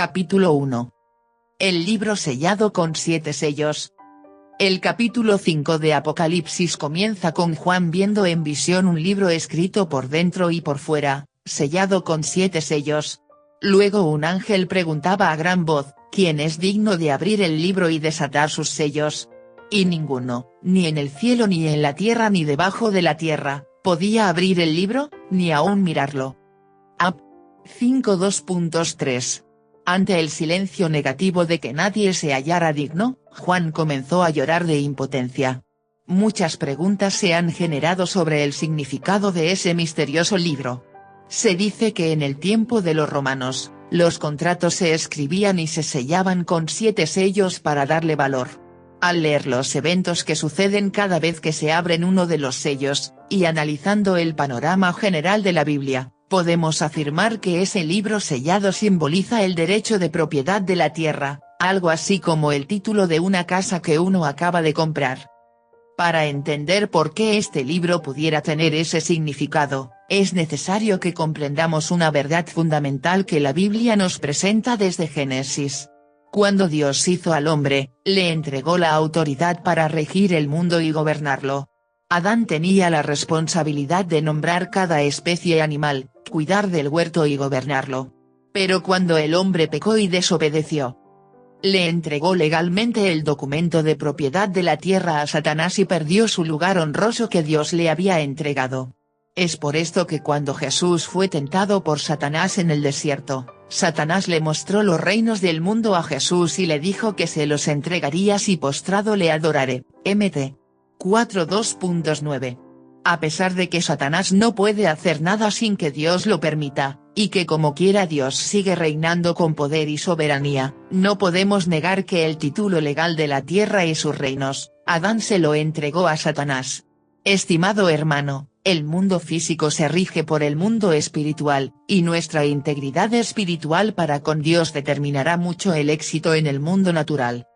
Capítulo 1. El libro sellado con 7 sellos. El capítulo 5 de Apocalipsis comienza con Juan viendo en visión un libro escrito por dentro y por fuera, sellado con 7 sellos. Luego un ángel preguntaba a gran voz, ¿quién es digno de abrir el libro y desatar sus sellos? Y ninguno, ni en el cielo ni en la tierra ni debajo de la tierra, podía abrir el libro, ni aún mirarlo. Ap. 5.2.3. Ante el silencio negativo de que nadie se hallara digno, Juan comenzó a llorar de impotencia. Muchas preguntas se han generado sobre el significado de ese misterioso libro. Se dice que en el tiempo de los romanos, los contratos se escribían y se sellaban con 7 sellos para darle valor. Al leer los eventos que suceden cada vez que se abren uno de los sellos, y analizando el panorama general de la Biblia, podemos afirmar que ese libro sellado simboliza el derecho de propiedad de la tierra, algo así como el título de una casa que uno acaba de comprar. Para entender por qué este libro pudiera tener ese significado, es necesario que comprendamos una verdad fundamental que la Biblia nos presenta desde Génesis. Cuando Dios hizo al hombre, le entregó la autoridad para regir el mundo y gobernarlo. Adán tenía la responsabilidad de nombrar cada especie animal, cuidar del huerto y gobernarlo. Pero cuando el hombre pecó y desobedeció, le entregó legalmente el documento de propiedad de la tierra a Satanás y perdió su lugar honroso que Dios le había entregado. Es por esto que cuando Jesús fue tentado por Satanás en el desierto, Satanás le mostró los reinos del mundo a Jesús y le dijo que se los entregaría si postrado le adorare. Mt. 4.2.9. A pesar de que Satanás no puede hacer nada sin que Dios lo permita, y que como quiera Dios sigue reinando con poder y soberanía, no podemos negar que el título legal de la tierra y sus reinos, Adán se lo entregó a Satanás. Estimado hermano, el mundo físico se rige por el mundo espiritual, y nuestra integridad espiritual para con Dios determinará mucho el éxito en el mundo natural.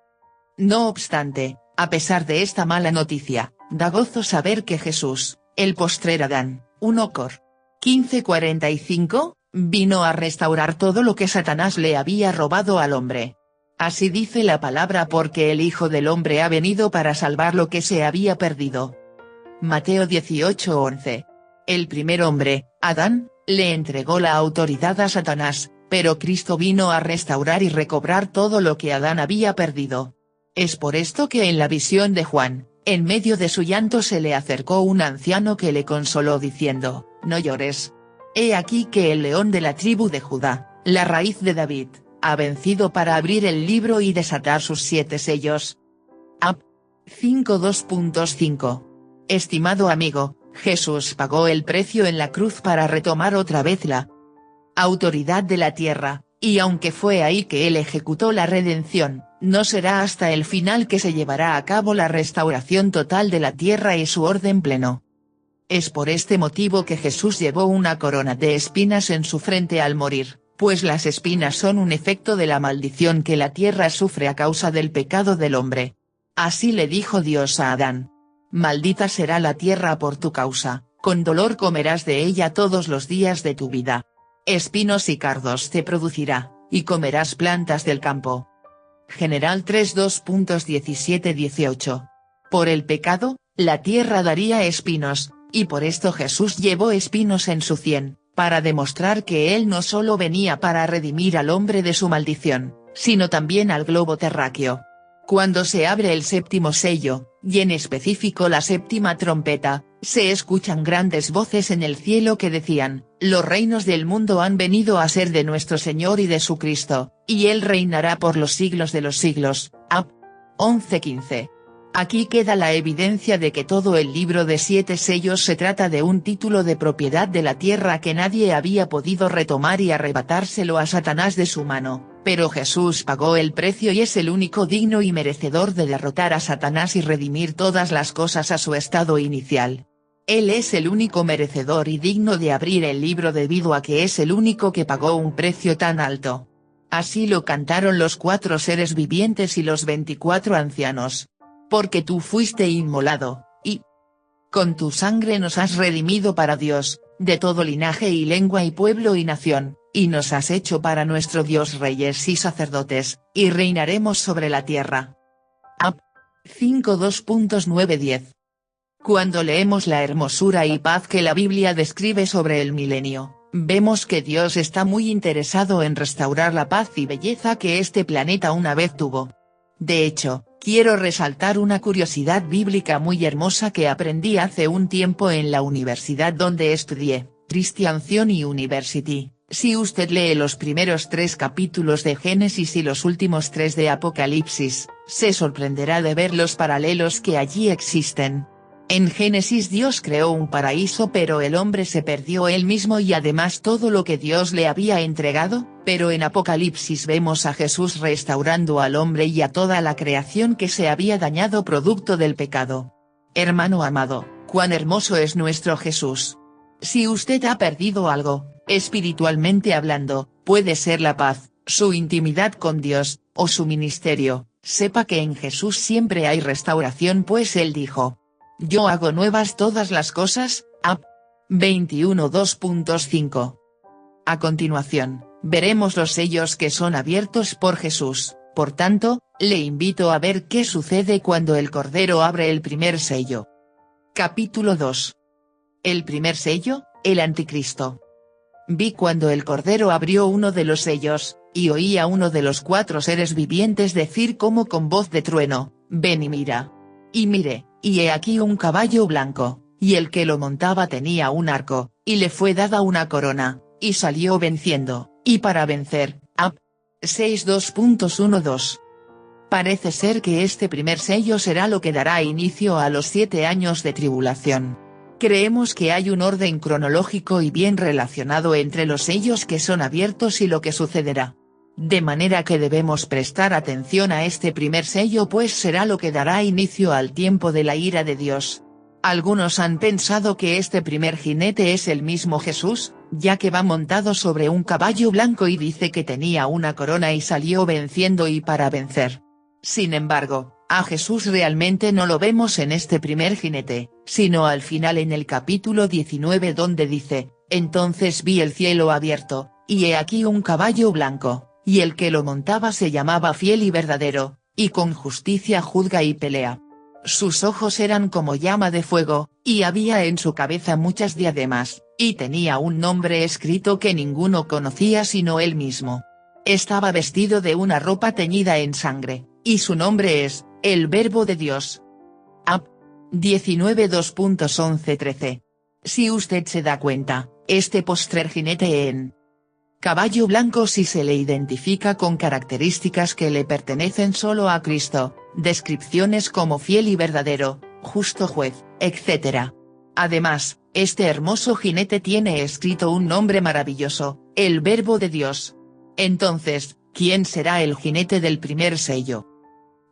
No obstante, a pesar de esta mala noticia, da gozo saber que Jesús, el postrer Adán, 1 Cor. 15:45, vino a restaurar todo lo que Satanás le había robado al hombre. Así dice la palabra porque el Hijo del Hombre ha venido para salvar lo que se había perdido. Mateo 18:11. El primer hombre, Adán, le entregó la autoridad a Satanás, pero Cristo vino a restaurar y recobrar todo lo que Adán había perdido. Es por esto que en la visión de Juan, en medio de su llanto se le acercó un anciano que le consoló diciendo, no llores. He aquí que el león de la tribu de Judá, la raíz de David, ha vencido para abrir el libro y desatar sus 7 sellos. Ap. 5.2.5. Estimado amigo, Jesús pagó el precio en la cruz para retomar otra vez la autoridad de la tierra, y aunque fue ahí que él ejecutó la redención, no será hasta el final que se llevará a cabo la restauración total de la tierra y su orden pleno. Es por este motivo que Jesús llevó una corona de espinas en su frente al morir, pues las espinas son un efecto de la maldición que la tierra sufre a causa del pecado del hombre. Así le dijo Dios a Adán: maldita será la tierra por tu causa, con dolor comerás de ella todos los días de tu vida. Espinos y cardos te producirá, y comerás plantas del campo. General 3.2.17-18. Por el pecado, la tierra daría espinos, y por esto Jesús llevó espinos en su sien, para demostrar que él no solo venía para redimir al hombre de su maldición, sino también al globo terráqueo. Cuando se abre el séptimo sello, y en específico la séptima trompeta, se escuchan grandes voces en el cielo que decían, los reinos del mundo han venido a ser de nuestro Señor y de su Cristo, y Él reinará por los siglos de los siglos. Ap. 11:15. Aquí queda la evidencia de que todo el libro de 7 sellos se trata de un título de propiedad de la tierra que nadie había podido retomar y arrebatárselo a Satanás de su mano, pero Jesús pagó el precio y es el único digno y merecedor de derrotar a Satanás y redimir todas las cosas a su estado inicial. Él es el único merecedor y digno de abrir el libro debido a que es el único que pagó un precio tan alto. Así lo cantaron los 4 seres vivientes y los 24 ancianos. Porque tú fuiste inmolado, y con tu sangre nos has redimido para Dios, de todo linaje y lengua y pueblo y nación, y nos has hecho para nuestro Dios reyes y sacerdotes, y reinaremos sobre la tierra. Ap. 5:2.9-10. Cuando leemos la hermosura y paz que la Biblia describe sobre el milenio, vemos que Dios está muy interesado en restaurar la paz y belleza que este planeta una vez tuvo. De hecho, quiero resaltar una curiosidad bíblica muy hermosa que aprendí hace un tiempo en la universidad donde estudié, Christian Science University. Si usted lee los primeros 3 capítulos de Génesis y los últimos 3 de Apocalipsis, se sorprenderá de ver los paralelos que allí existen. En Génesis Dios creó un paraíso pero el hombre se perdió él mismo y además todo lo que Dios le había entregado, pero en Apocalipsis vemos a Jesús restaurando al hombre y a toda la creación que se había dañado producto del pecado. Hermano amado, cuán hermoso es nuestro Jesús. Si usted ha perdido algo, espiritualmente hablando, puede ser la paz, su intimidad con Dios, o su ministerio, sepa que en Jesús siempre hay restauración pues Él dijo: yo hago nuevas todas las cosas, Ap. 21:2.5. A continuación, veremos los sellos que son abiertos por Jesús, por tanto, le invito a ver qué sucede cuando el Cordero abre el primer sello. Capítulo 2. El primer sello, el Anticristo. Vi cuando el Cordero abrió uno de los sellos, y oí a uno de los 4 seres vivientes decir como con voz de trueno: ven y mira. Y miré, y he aquí un caballo blanco, y el que lo montaba tenía un arco, y le fue dada una corona, y salió venciendo, y para vencer. Ap. 6:2.12. Parece ser que este primer sello será lo que dará inicio a los 7 años de tribulación. Creemos que hay un orden cronológico y bien relacionado entre los sellos que son abiertos y lo que sucederá. De manera que debemos prestar atención a este primer sello pues será lo que dará inicio al tiempo de la ira de Dios. Algunos han pensado que este primer jinete es el mismo Jesús, ya que va montado sobre un caballo blanco y dice que tenía una corona y salió venciendo y para vencer. Sin embargo, a Jesús realmente no lo vemos en este primer jinete, sino al final en el capítulo 19 donde dice: entonces vi el cielo abierto, y he aquí un caballo blanco, y el que lo montaba se llamaba Fiel y Verdadero, y con justicia juzga y pelea. Sus ojos eran como llama de fuego, y había en su cabeza muchas diademas, y tenía un nombre escrito que ninguno conocía sino él mismo. Estaba vestido de una ropa teñida en sangre, y su nombre es, el Verbo de Dios. Ap. 19:2.11-13. Si usted se da cuenta, este postrer jinete en caballo blanco sí se le identifica con características que le pertenecen solo a Cristo, descripciones como fiel y verdadero, justo juez, etc. Además, este hermoso jinete tiene escrito un nombre maravilloso, el Verbo de Dios. Entonces, ¿quién será el jinete del primer sello?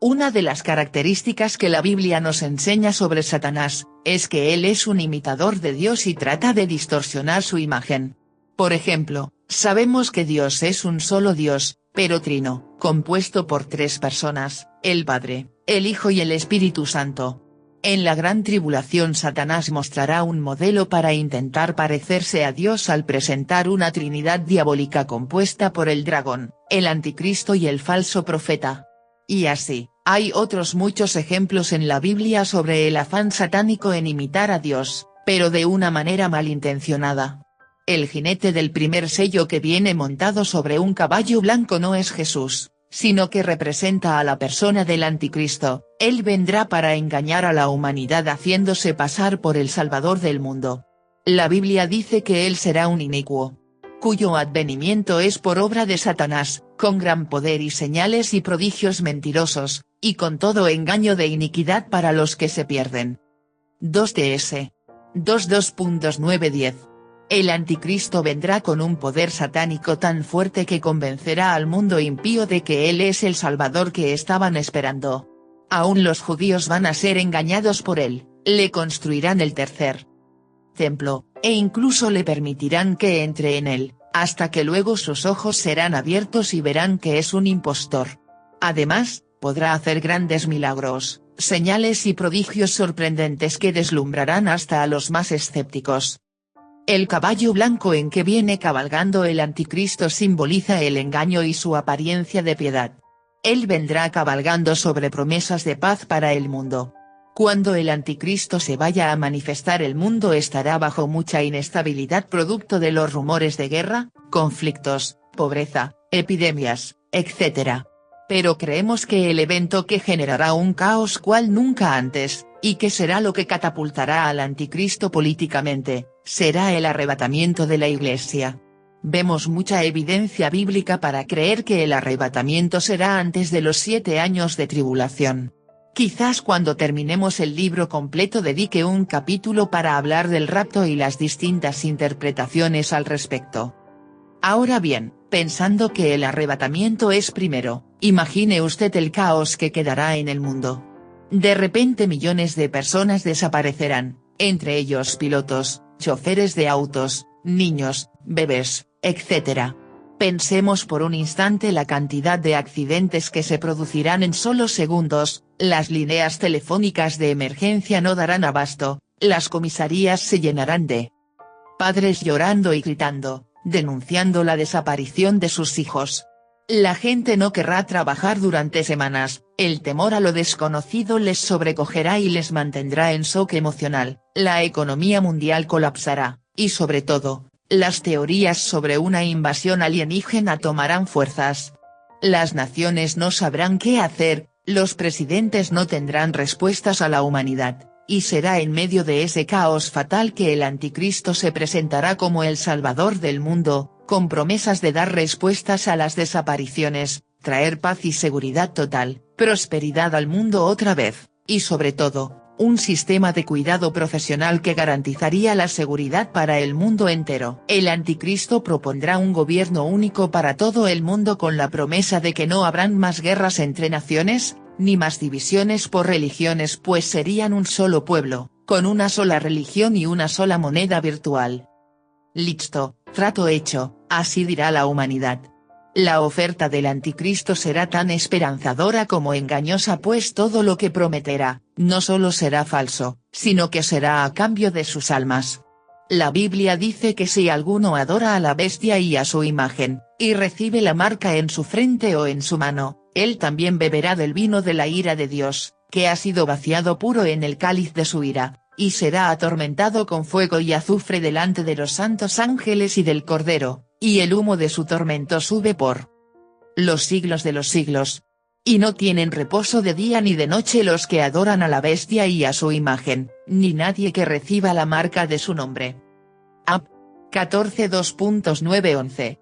Una de las características que la Biblia nos enseña sobre Satanás, es que él es un imitador de Dios y trata de distorsionar su imagen. Por ejemplo, sabemos que Dios es un solo Dios, pero trino, compuesto por 3 personas, el Padre, el Hijo y el Espíritu Santo. En la gran tribulación Satanás mostrará un modelo para intentar parecerse a Dios al presentar una trinidad diabólica compuesta por el dragón, el anticristo y el falso profeta. Y así, hay otros muchos ejemplos en la Biblia sobre el afán satánico en imitar a Dios, pero de una manera malintencionada. El jinete del primer sello que viene montado sobre un caballo blanco no es Jesús, sino que representa a la persona del anticristo. Él vendrá para engañar a la humanidad haciéndose pasar por el Salvador del mundo. La Biblia dice que él será un inicuo, cuyo advenimiento es por obra de Satanás, con gran poder y señales y prodigios mentirosos, y con todo engaño de iniquidad para los que se pierden. 2 TS 2:2.9-10. El anticristo vendrá con un poder satánico tan fuerte que convencerá al mundo impío de que él es el Salvador que estaban esperando. Aún los judíos van a ser engañados por él, le construirán el tercer templo, e incluso le permitirán que entre en él, hasta que luego sus ojos serán abiertos y verán que es un impostor. Además, podrá hacer grandes milagros, señales y prodigios sorprendentes que deslumbrarán hasta a los más escépticos. El caballo blanco en que viene cabalgando el anticristo simboliza el engaño y su apariencia de piedad. Él vendrá cabalgando sobre promesas de paz para el mundo. Cuando el anticristo se vaya a manifestar, el mundo estará bajo mucha inestabilidad producto de los rumores de guerra, conflictos, pobreza, epidemias, etc. Pero creemos que el evento que generará un caos cual nunca antes, y que será lo que catapultará al anticristo políticamente, será el arrebatamiento de la Iglesia. Vemos mucha evidencia bíblica para creer que el arrebatamiento será antes de los 7 años de tribulación. Quizás cuando terminemos el libro completo dedique un capítulo para hablar del rapto y las distintas interpretaciones al respecto. Ahora bien, pensando que el arrebatamiento es primero, imagine usted el caos que quedará en el mundo. De repente millones de personas desaparecerán, entre ellos pilotos, choferes de autos, niños, bebés, etc. Pensemos por un instante la cantidad de accidentes que se producirán en solo segundos, las líneas telefónicas de emergencia no darán abasto, las comisarías se llenarán de padres llorando y gritando, denunciando la desaparición de sus hijos. La gente no querrá trabajar durante semanas, el temor a lo desconocido les sobrecogerá y les mantendrá en shock emocional, la economía mundial colapsará, y sobre todo, las teorías sobre una invasión alienígena tomarán fuerzas. Las naciones no sabrán qué hacer, los presidentes no tendrán respuestas a la humanidad, y será en medio de ese caos fatal que el anticristo se presentará como el salvador del mundo, con promesas de dar respuestas a las desapariciones, traer paz y seguridad total, prosperidad al mundo otra vez, y sobre todo, un sistema de cuidado profesional que garantizaría la seguridad para el mundo entero. El anticristo propondrá un gobierno único para todo el mundo con la promesa de que no habrán más guerras entre naciones, ni más divisiones por religiones, pues serían un solo pueblo, con una sola religión y una sola moneda virtual. Listo, trato hecho, así dirá la humanidad. La oferta del anticristo será tan esperanzadora como engañosa, pues todo lo que prometerá, no solo será falso, sino que será a cambio de sus almas. La Biblia dice que si alguno adora a la bestia y a su imagen, y recibe la marca en su frente o en su mano, él también beberá del vino de la ira de Dios, que ha sido vaciado puro en el cáliz de su ira, y será atormentado con fuego y azufre delante de los santos ángeles y del Cordero, y el humo de su tormento sube por los siglos de los siglos. Y no tienen reposo de día ni de noche los que adoran a la bestia y a su imagen, ni nadie que reciba la marca de su nombre. Ap. 14 2.9-11.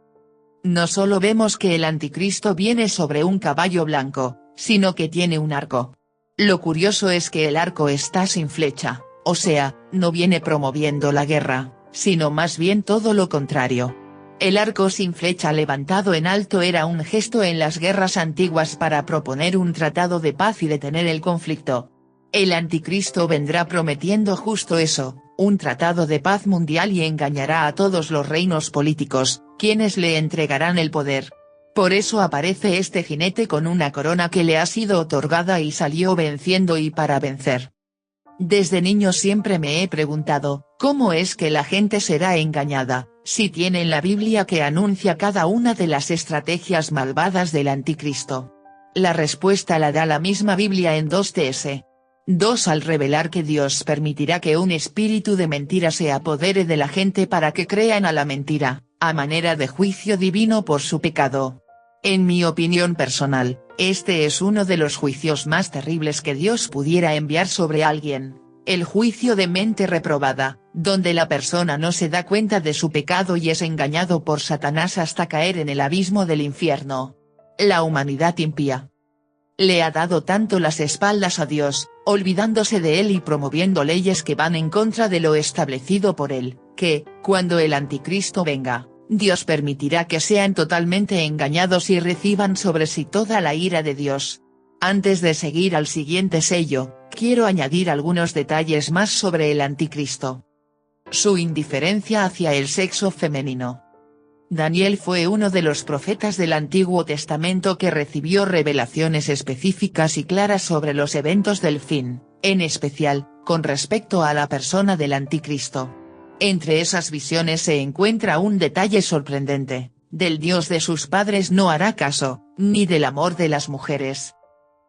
No solo vemos que el anticristo viene sobre un caballo blanco, sino que tiene un arco. Lo curioso es que el arco está sin flecha, o sea, no viene promoviendo la guerra, sino más bien todo lo contrario. El arco sin flecha levantado en alto era un gesto en las guerras antiguas para proponer un tratado de paz y detener el conflicto. El anticristo vendrá prometiendo justo eso, un tratado de paz mundial, y engañará a todos los reinos políticos, quienes le entregarán el poder. Por eso aparece este jinete con una corona que le ha sido otorgada y salió venciendo y para vencer. Desde niño siempre me he preguntado, ¿cómo es que la gente será engañada, si tienen la Biblia que anuncia cada una de las estrategias malvadas del anticristo? La respuesta la da la misma Biblia en 2 2 al revelar que Dios permitirá que un espíritu de mentira se apodere de la gente para que crean a la mentira, a manera de juicio divino por su pecado. En mi opinión personal, este es uno de los juicios más terribles que Dios pudiera enviar sobre alguien, el juicio de mente reprobada, donde la persona no se da cuenta de su pecado y es engañado por Satanás hasta caer en el abismo del infierno. La humanidad impía le ha dado tanto las espaldas a Dios, olvidándose de él y promoviendo leyes que van en contra de lo establecido por él, que, cuando el anticristo venga, Dios permitirá que sean totalmente engañados y reciban sobre sí toda la ira de Dios. Antes de seguir al siguiente sello, quiero añadir algunos detalles más sobre el anticristo. Su indiferencia hacia el sexo femenino. Daniel fue uno de los profetas del Antiguo Testamento que recibió revelaciones específicas y claras sobre los eventos del fin, en especial, con respecto a la persona del anticristo. Entre esas visiones se encuentra un detalle sorprendente: del Dios de sus padres no hará caso, ni del amor de las mujeres.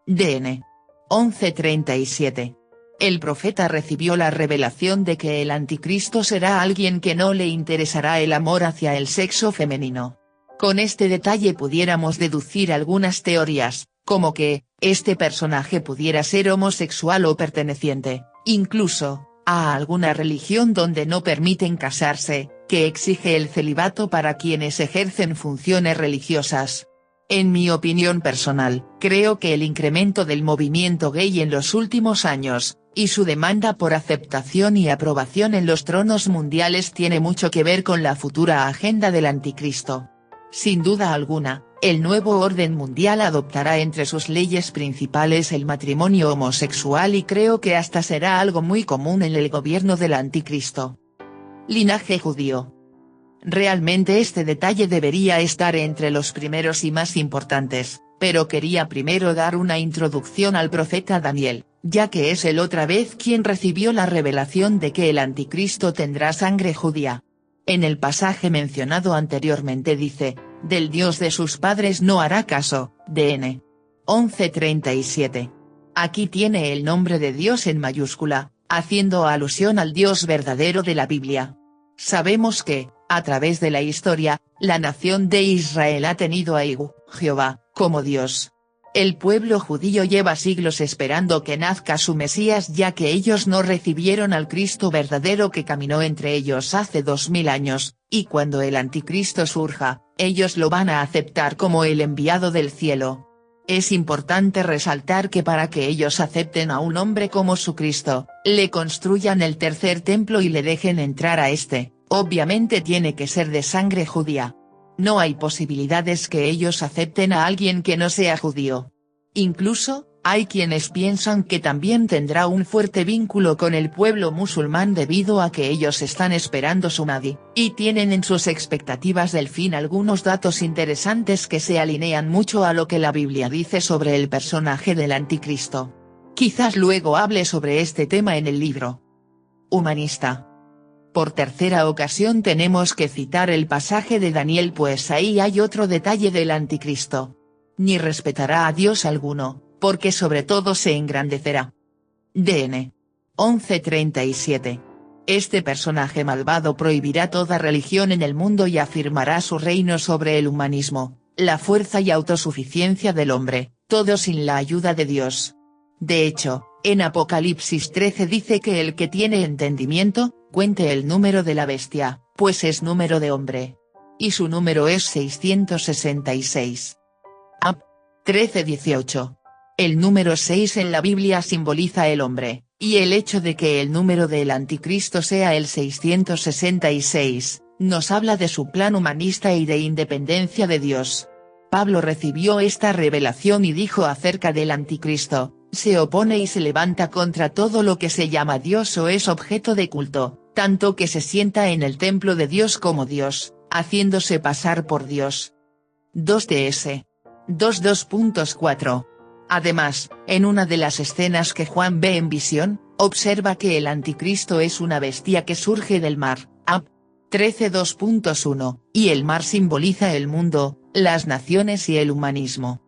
DN 11:37. El profeta recibió la revelación de que el anticristo será alguien que no le interesará el amor hacia el sexo femenino. Con este detalle pudiéramos deducir algunas teorías, como que, este personaje pudiera ser homosexual o perteneciente, incluso, a alguna religión donde no permiten casarse, que exige el celibato para quienes ejercen funciones religiosas. En mi opinión personal, creo que el incremento del movimiento gay en los últimos años, y su demanda por aceptación y aprobación en los tronos mundiales tiene mucho que ver con la futura agenda del anticristo. Sin duda alguna, el nuevo orden mundial adoptará entre sus leyes principales el matrimonio homosexual y creo que hasta será algo muy común en el gobierno del anticristo. Linaje judío. Realmente este detalle debería estar entre los primeros y más importantes, pero quería primero dar una introducción al profeta Daniel, ya que es él otra vez quien recibió la revelación de que el anticristo tendrá sangre judía. En el pasaje mencionado anteriormente dice, del Dios de sus padres no hará caso, DN 11:37. Aquí tiene el nombre de Dios en mayúscula, haciendo alusión al Dios verdadero de la Biblia. Sabemos que, a través de la historia, la nación de Israel ha tenido a Jehová, como Dios. El pueblo judío lleva siglos esperando que nazca su Mesías, ya que ellos no recibieron al Cristo verdadero que caminó entre ellos hace 2000 años, y cuando el anticristo surja, ellos lo van a aceptar como el enviado del cielo. Es importante resaltar que para que ellos acepten a un hombre como su Cristo, le construyan el tercer templo y le dejen entrar a este, obviamente tiene que ser de sangre judía. No hay posibilidades que ellos acepten a alguien que no sea judío. Incluso, hay quienes piensan que también tendrá un fuerte vínculo con el pueblo musulmán debido a que ellos están esperando su Mahdi, y tienen en sus expectativas del fin algunos datos interesantes que se alinean mucho a lo que la Biblia dice sobre el personaje del anticristo. Quizás luego hable sobre este tema en el libro Humanista. Por tercera ocasión tenemos que citar el pasaje de Daniel, pues ahí hay otro detalle del anticristo. Ni respetará a Dios alguno, porque sobre todo se engrandecerá. DN 11:37. Este personaje malvado prohibirá toda religión en el mundo y afirmará su reino sobre el humanismo, la fuerza y autosuficiencia del hombre, todo sin la ayuda de Dios. De hecho, en Apocalipsis 13 dice que el que tiene entendimiento, cuente el número de la bestia, pues es número de hombre. Y su número es 666. Ap. 13:18. El número 6 en la Biblia simboliza el hombre, y el hecho de que el número del anticristo sea el 666, nos habla de su plan humanista y de independencia de Dios. Pablo recibió esta revelación y dijo acerca del anticristo, se opone y se levanta contra todo lo que se llama Dios o es objeto de culto, tanto que se sienta en el templo de Dios como Dios, haciéndose pasar por Dios. 2ds. 2.4. Además, en una de las escenas que Juan ve en visión, observa que el anticristo es una bestia que surge del mar, Ap. 13:2.1, y el mar simboliza el mundo, las naciones y el humanismo.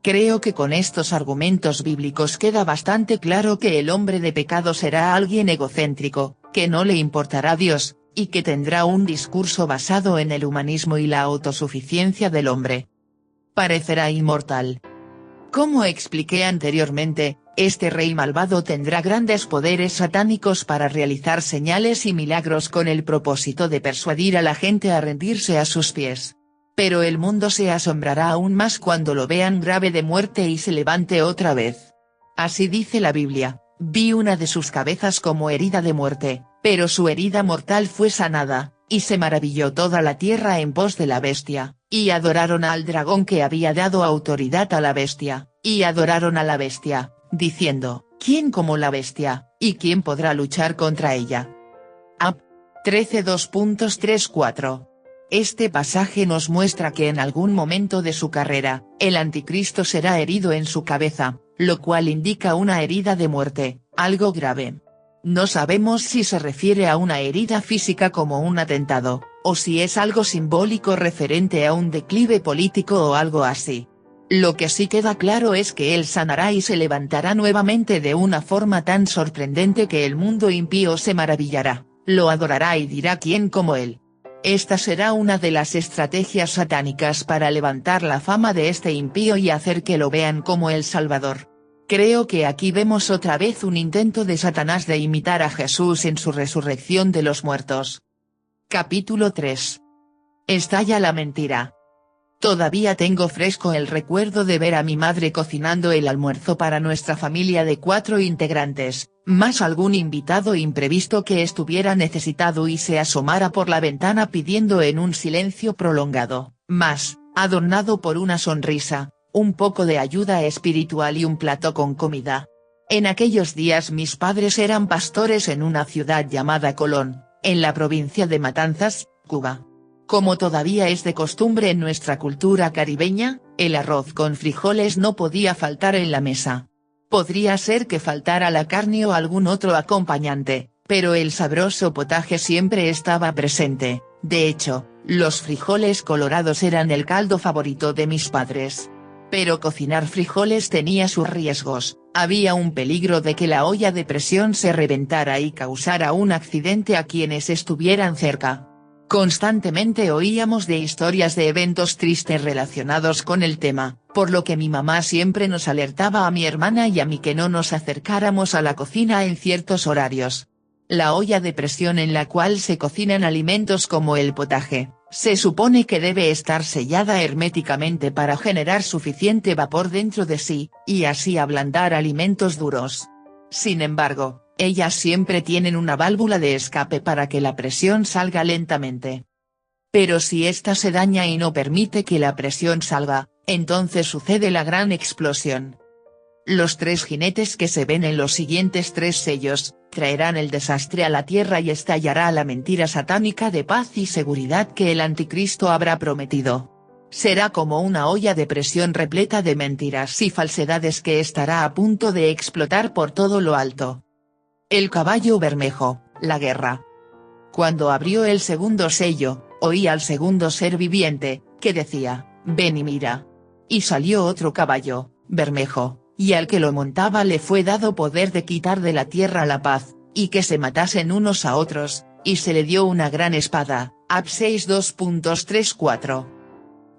Creo que con estos argumentos bíblicos queda bastante claro que el hombre de pecado será alguien egocéntrico, que no le importará Dios, y que tendrá un discurso basado en el humanismo y la autosuficiencia del hombre. Parecerá inmortal. Como expliqué anteriormente, este rey malvado tendrá grandes poderes satánicos para realizar señales y milagros con el propósito de persuadir a la gente a rendirse a sus pies. Pero el mundo se asombrará aún más cuando lo vean grave de muerte y se levante otra vez. Así dice la Biblia, vi una de sus cabezas como herida de muerte, pero su herida mortal fue sanada, y se maravilló toda la tierra en pos de la bestia, y adoraron al dragón que había dado autoridad a la bestia, y adoraron a la bestia, diciendo, ¿quién como la bestia, y quién podrá luchar contra ella? Ap. 13:2.34. Este pasaje nos muestra que en algún momento de su carrera, el anticristo será herido en su cabeza, lo cual indica una herida de muerte, algo grave. No sabemos si se refiere a una herida física como un atentado, o si es algo simbólico referente a un declive político o algo así. Lo que sí queda claro es que él sanará y se levantará nuevamente de una forma tan sorprendente que el mundo impío se maravillará, lo adorará y dirá quién como él. Esta será una de las estrategias satánicas para levantar la fama de este impío y hacer que lo vean como el Salvador. Creo que aquí vemos otra vez un intento de Satanás de imitar a Jesús en su resurrección de los muertos. Capítulo 3. Estalla la mentira. Todavía tengo fresco el recuerdo de ver a mi madre cocinando el almuerzo para nuestra familia de 4 integrantes, más algún invitado imprevisto que estuviera necesitado y se asomara por la ventana pidiendo en un silencio prolongado, más, adornado por una sonrisa, un poco de ayuda espiritual y un plato con comida. En aquellos días mis padres eran pastores en una ciudad llamada Colón, en la provincia de Matanzas, Cuba. Como todavía es de costumbre en nuestra cultura caribeña, el arroz con frijoles no podía faltar en la mesa. Podría ser que faltara la carne o algún otro acompañante, pero el sabroso potaje siempre estaba presente. De hecho, los frijoles colorados eran el caldo favorito de mis padres. Pero cocinar frijoles tenía sus riesgos, había un peligro de que la olla de presión se reventara y causara un accidente a quienes estuvieran cerca. Constantemente oíamos de historias de eventos tristes relacionados con el tema, por lo que mi mamá siempre nos alertaba a mi hermana y a mí que no nos acercáramos a la cocina en ciertos horarios. La olla de presión en la cual se cocinan alimentos como el potaje, se supone que debe estar sellada herméticamente para generar suficiente vapor dentro de sí, y así ablandar alimentos duros. Sin embargo, ellas siempre tienen una válvula de escape para que la presión salga lentamente. Pero si ésta se daña y no permite que la presión salga, entonces sucede la gran explosión. Los 3 jinetes que se ven en los siguientes 3 sellos, traerán el desastre a la tierra y estallará la mentira satánica de paz y seguridad que el anticristo habrá prometido. Será como una olla de presión repleta de mentiras y falsedades que estará a punto de explotar por todo lo alto. El caballo bermejo, la guerra. Cuando abrió el segundo sello, oí al segundo ser viviente, que decía, ven y mira. Y salió otro caballo, bermejo, y al que lo montaba le fue dado poder de quitar de la tierra la paz, y que se matasen unos a otros, y se le dio una gran espada, Ab 6:2.34.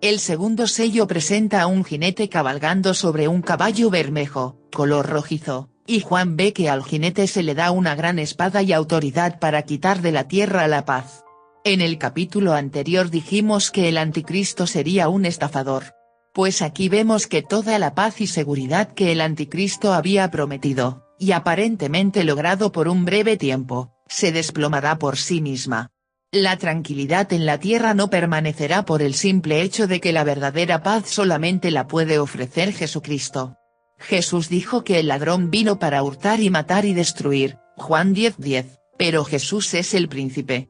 El segundo sello presenta a un jinete cabalgando sobre un caballo bermejo, color rojizo, y Juan ve que al jinete se le da una gran espada y autoridad para quitar de la tierra la paz. En el capítulo anterior dijimos que el anticristo sería un estafador. Pues aquí vemos que toda la paz y seguridad que el anticristo había prometido, y aparentemente logrado por un breve tiempo, se desplomará por sí misma. La tranquilidad en la tierra no permanecerá por el simple hecho de que la verdadera paz solamente la puede ofrecer Jesucristo. Jesús dijo que el ladrón vino para hurtar y matar y destruir, Juan 10:10, pero Jesús es el príncipe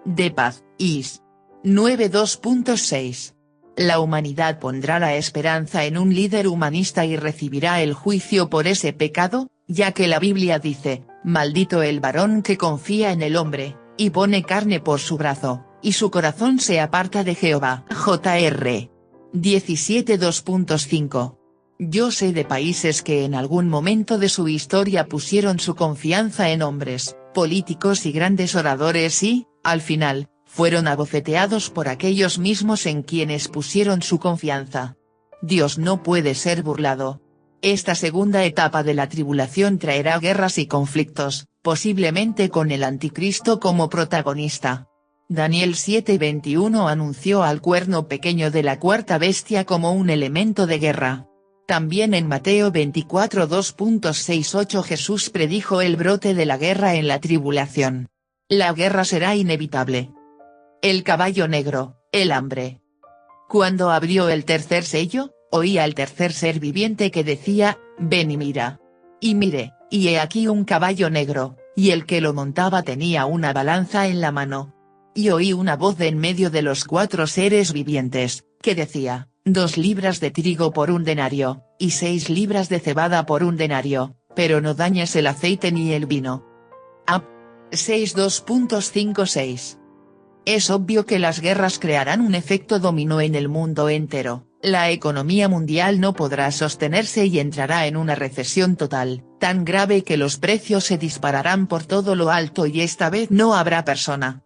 de paz, Is. 9:2.6. La humanidad pondrá la esperanza en un líder humanista y recibirá el juicio por ese pecado, ya que la Biblia dice, maldito el varón que confía en el hombre, y pone carne por su brazo, y su corazón se aparta de Jehová. J.R. 17:2.5. Yo sé de países que en algún momento de su historia pusieron su confianza en hombres, políticos y grandes oradores y, al final, fueron abofeteados por aquellos mismos en quienes pusieron su confianza. Dios no puede ser burlado. Esta segunda etapa de la tribulación traerá guerras y conflictos, posiblemente con el anticristo como protagonista. Daniel 7:21 anunció al cuerno pequeño de la cuarta bestia como un elemento de guerra. También en Mateo 24:2.68 Jesús predijo el brote de la guerra en la tribulación. La guerra será inevitable. El caballo negro, el hambre. Cuando abrió el tercer sello, oí al tercer ser viviente que decía, ven y mira. Y miré, y he aquí un caballo negro, y el que lo montaba tenía una balanza en la mano. Y oí una voz de en medio de los 4 seres vivientes, que decía, 2 libras de trigo por 1 denario, y 6 libras de cebada por 1 denario, pero no dañes el aceite ni el vino. 62.56. Es obvio que las guerras crearán un efecto dominó en el mundo entero. La economía mundial no podrá sostenerse y entrará en una recesión total, tan grave que los precios se dispararán por todo lo alto y esta vez no habrá persona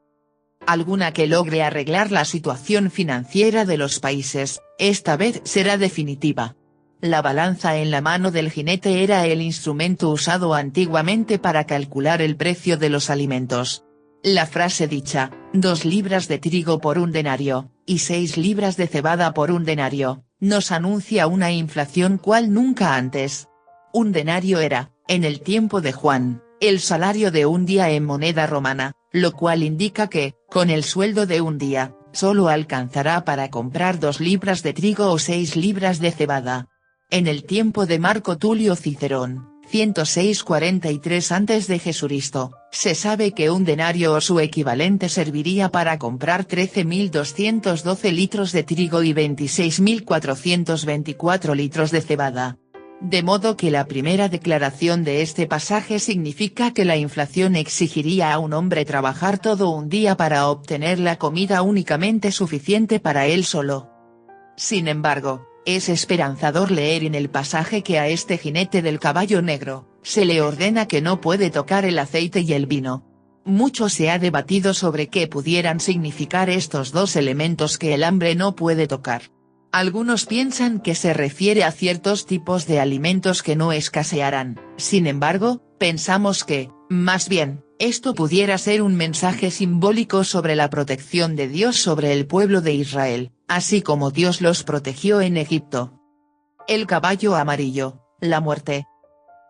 alguna que logre arreglar la situación financiera de los países, esta vez será definitiva. La balanza en la mano del jinete era el instrumento usado antiguamente para calcular el precio de los alimentos. La frase dicha, 2 libras de trigo por un denario, y 6 libras de cebada por un denario, nos anuncia una inflación cual nunca antes. Un denario era, en el tiempo de Juan, el salario de un día en moneda romana, lo cual indica que, con el sueldo de un día, solo alcanzará para comprar 2 libras de trigo o 6 libras de cebada. En el tiempo de Marco Tulio Cicerón, 106-43 a.C., se sabe que un denario o su equivalente serviría para comprar 13.212 litros de trigo y 26.424 litros de cebada. De modo que la primera declaración de este pasaje significa que la inflación exigiría a un hombre trabajar todo un día para obtener la comida únicamente suficiente para él solo. Sin embargo, es esperanzador leer en el pasaje que a este jinete del caballo negro, se le ordena que no puede tocar el aceite y el vino. Mucho se ha debatido sobre qué pudieran significar estos dos elementos que el hambre no puede tocar. Algunos piensan que se refiere a ciertos tipos de alimentos que no escasearán, sin embargo, pensamos que, más bien, esto pudiera ser un mensaje simbólico sobre la protección de Dios sobre el pueblo de Israel, así como Dios los protegió en Egipto. El caballo amarillo, la muerte.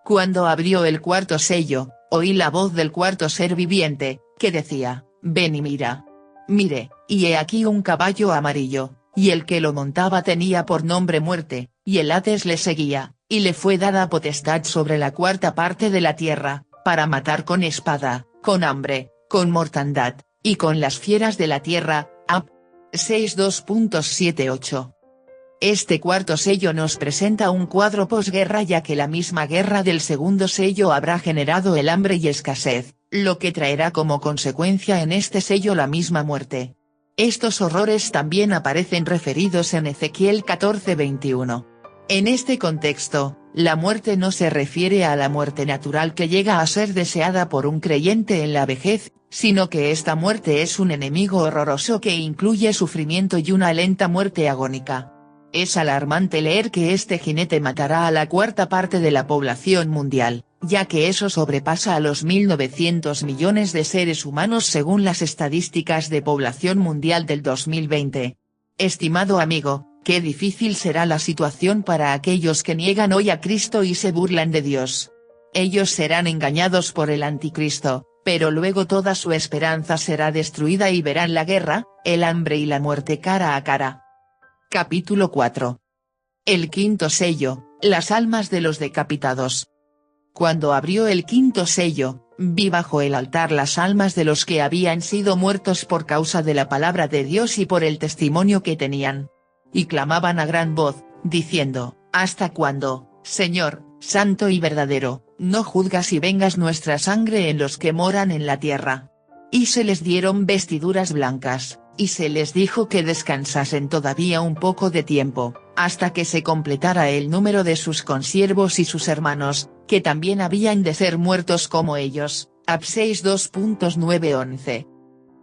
Cuando abrió el cuarto sello, oí la voz del cuarto ser viviente, que decía, ven y mira. Miré, y he aquí un caballo amarillo, y el que lo montaba tenía por nombre Muerte, y el Hades le seguía, y le fue dada potestad sobre la cuarta parte de la tierra, para matar con espada, con hambre, con mortandad, y con las fieras de la tierra. Ap. 62.78. Este cuarto sello nos presenta un cuadro posguerra ya que la misma guerra del segundo sello habrá generado el hambre y escasez, lo que traerá como consecuencia en este sello la misma muerte. Estos horrores también aparecen referidos en Ezequiel 14:21. En este contexto, la muerte no se refiere a la muerte natural que llega a ser deseada por un creyente en la vejez, sino que esta muerte es un enemigo horroroso que incluye sufrimiento y una lenta muerte agónica. Es alarmante leer que este jinete matará a la cuarta parte de la población mundial, ya que eso sobrepasa a los 1.900 millones de seres humanos según las estadísticas de población mundial del 2020. Estimado amigo, qué difícil será la situación para aquellos que niegan hoy a Cristo y se burlan de Dios. Ellos serán engañados por el anticristo, pero luego toda su esperanza será destruida y verán la guerra, el hambre y la muerte cara a cara. Capítulo 4. El quinto sello, las almas de los decapitados. Cuando abrió el quinto sello, vi bajo el altar las almas de los que habían sido muertos por causa de la palabra de Dios y por el testimonio que tenían. Y clamaban a gran voz, diciendo, ¿hasta cuándo, Señor, santo y verdadero, no juzgas y vengas nuestra sangre en los que moran en la tierra? Y se les dieron vestiduras blancas, y se les dijo que descansasen todavía un poco de tiempo, hasta que se completara el número de sus consiervos y sus hermanos, que también habían de ser muertos como ellos. Ap 62.9-11.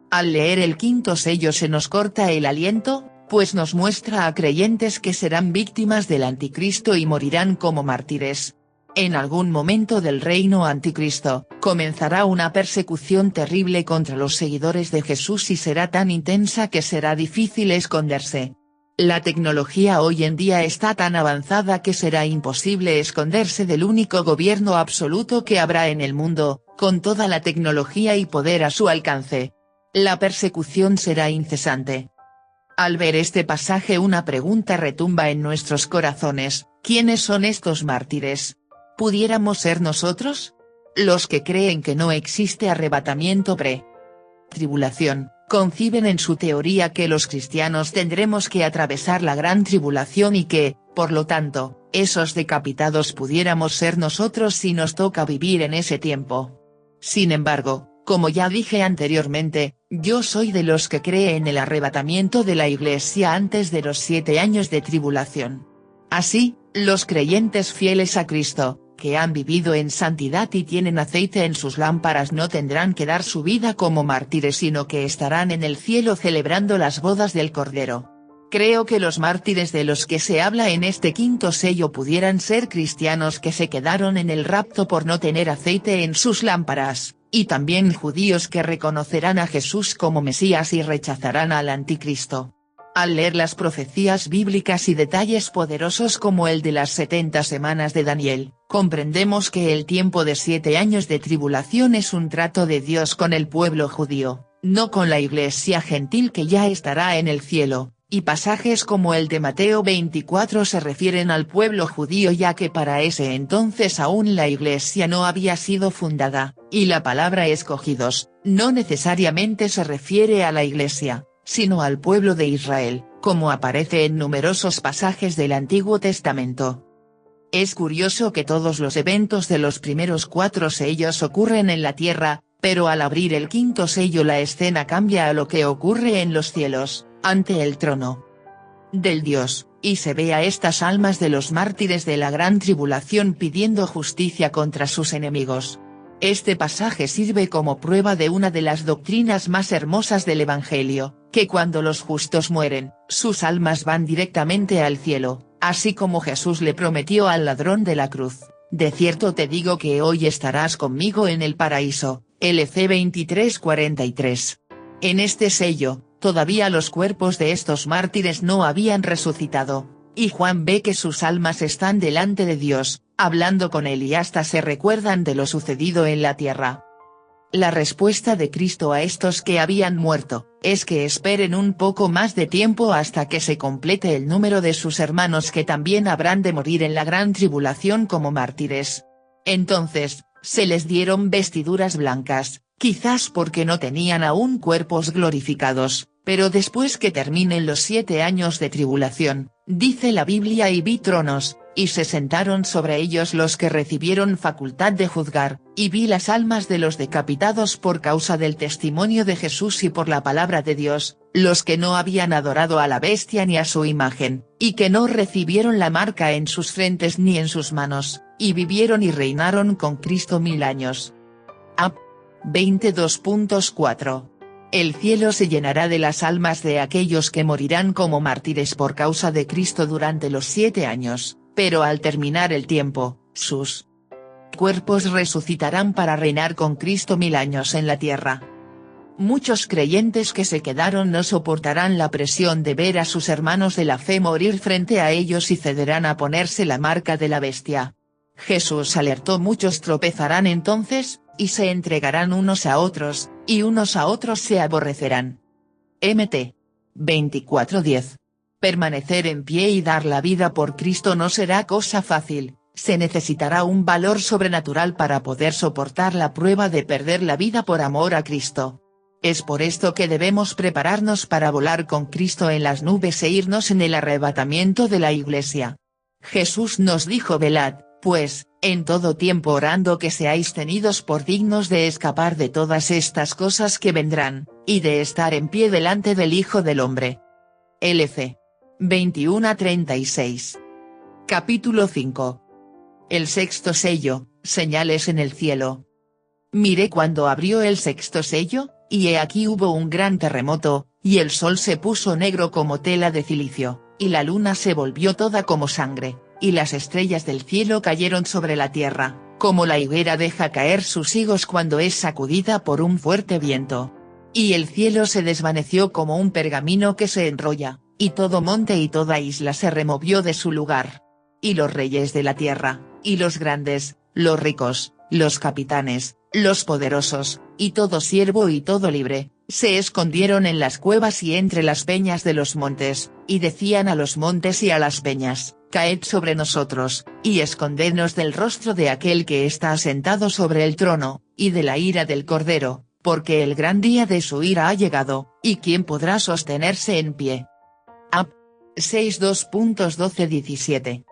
Al leer el quinto sello se nos corta el aliento, pues nos muestra a creyentes que serán víctimas del anticristo y morirán como mártires. En algún momento del reino anticristo, comenzará una persecución terrible contra los seguidores de Jesús y será tan intensa que será difícil esconderse. La tecnología hoy en día está tan avanzada que será imposible esconderse del único gobierno absoluto que habrá en el mundo, con toda la tecnología y poder a su alcance. La persecución será incesante. Al ver este pasaje una pregunta retumba en nuestros corazones, ¿quiénes son estos mártires? ¿Pudiéramos ser nosotros? Los que creen que no existe arrebatamiento pre-tribulación, conciben en su teoría que los cristianos tendremos que atravesar la gran tribulación y que, por lo tanto, esos decapitados pudiéramos ser nosotros si nos toca vivir en ese tiempo. Sin embargo, Como ya dije anteriormente, yo soy de los que cree en el arrebatamiento de la Iglesia antes de los 7 años de tribulación. Así, los creyentes fieles a Cristo, que han vivido en santidad y tienen aceite en sus lámparas no tendrán que dar su vida como mártires sino que estarán en el cielo celebrando las bodas del Cordero. Creo que los mártires de los que se habla en este quinto sello pudieran ser cristianos que se quedaron en el rapto por no tener aceite en sus lámparas, y también judíos que reconocerán a Jesús como Mesías y rechazarán al anticristo. Al leer las profecías bíblicas y detalles poderosos como el de las 70 semanas de Daniel, comprendemos que el tiempo de 7 años de tribulación es un trato de Dios con el pueblo judío, no con la iglesia gentil que ya estará en el cielo, y pasajes como el de Mateo 24 se refieren al pueblo judío ya que para ese entonces aún la iglesia no había sido fundada, y la palabra escogidos, no necesariamente se refiere a la iglesia, sino al pueblo de Israel, como aparece en numerosos pasajes del Antiguo Testamento. Es curioso que todos los eventos de los primeros 4 sellos ocurren en la tierra, pero al abrir el quinto sello la escena cambia a lo que ocurre en los cielos, ante el trono del Dios, y se ve a estas almas de los mártires de la gran tribulación pidiendo justicia contra sus enemigos. Este pasaje sirve como prueba de una de las doctrinas más hermosas del Evangelio, que cuando los justos mueren, sus almas van directamente al cielo, así como Jesús le prometió al ladrón de la cruz, de cierto te digo que hoy estarás conmigo en el paraíso, LC 23:43. En este sello, todavía los cuerpos de estos mártires no habían resucitado, y Juan ve que sus almas están delante de Dios, hablando con él y hasta se recuerdan de lo sucedido en la tierra. La respuesta de Cristo a estos que habían muerto, es que esperen un poco más de tiempo hasta que se complete el número de sus hermanos que también habrán de morir en la gran tribulación como mártires. Entonces, se les dieron vestiduras blancas, quizás porque no tenían aún cuerpos glorificados, pero después que terminen los 7 años de tribulación, dice la Biblia y vi tronos, y se sentaron sobre ellos los que recibieron facultad de juzgar, y vi las almas de los decapitados por causa del testimonio de Jesús y por la palabra de Dios, los que no habían adorado a la bestia ni a su imagen, y que no recibieron la marca en sus frentes ni en sus manos, y vivieron y reinaron con Cristo 1000 años. 22.4. El cielo se llenará de las almas de aquellos que morirán como mártires por causa de Cristo durante los 7 años, pero al terminar el tiempo, sus cuerpos resucitarán para reinar con Cristo 1000 años en la tierra. Muchos creyentes que se quedaron no soportarán la presión de ver a sus hermanos de la fe morir frente a ellos y cederán a ponerse la marca de la bestia. Jesús alertó: muchos tropezarán entonces, y se entregarán unos a otros, y unos a otros se aborrecerán. Mt. 24:10. Permanecer en pie y dar la vida por Cristo no será cosa fácil, se necesitará un valor sobrenatural para poder soportar la prueba de perder la vida por amor a Cristo. Es por esto que debemos prepararnos para volar con Cristo en las nubes e irnos en el arrebatamiento de la Iglesia. Jesús nos dijo: velad, pues, en todo tiempo orando que seáis tenidos por dignos de escapar de todas estas cosas que vendrán, y de estar en pie delante del Hijo del Hombre. LC 21:36. Capítulo 5. El sexto sello, señales en el cielo. Miré cuando abrió el sexto sello, y he aquí hubo un gran terremoto, y el sol se puso negro como tela de cilicio, y la luna se volvió toda como sangre, y las estrellas del cielo cayeron sobre la tierra, como la higuera deja caer sus higos cuando es sacudida por un fuerte viento. Y el cielo se desvaneció como un pergamino que se enrolla, y todo monte y toda isla se removió de su lugar. Y los reyes de la tierra, y los grandes, los ricos, los capitanes, los poderosos, y todo siervo y todo libre, se escondieron en las cuevas y entre las peñas de los montes, y decían a los montes y a las peñas: caed sobre nosotros, y escondednos del rostro de aquel que está sentado sobre el trono, y de la ira del Cordero, porque el gran día de su ira ha llegado, y ¿quién podrá sostenerse en pie? 6:2.12-17.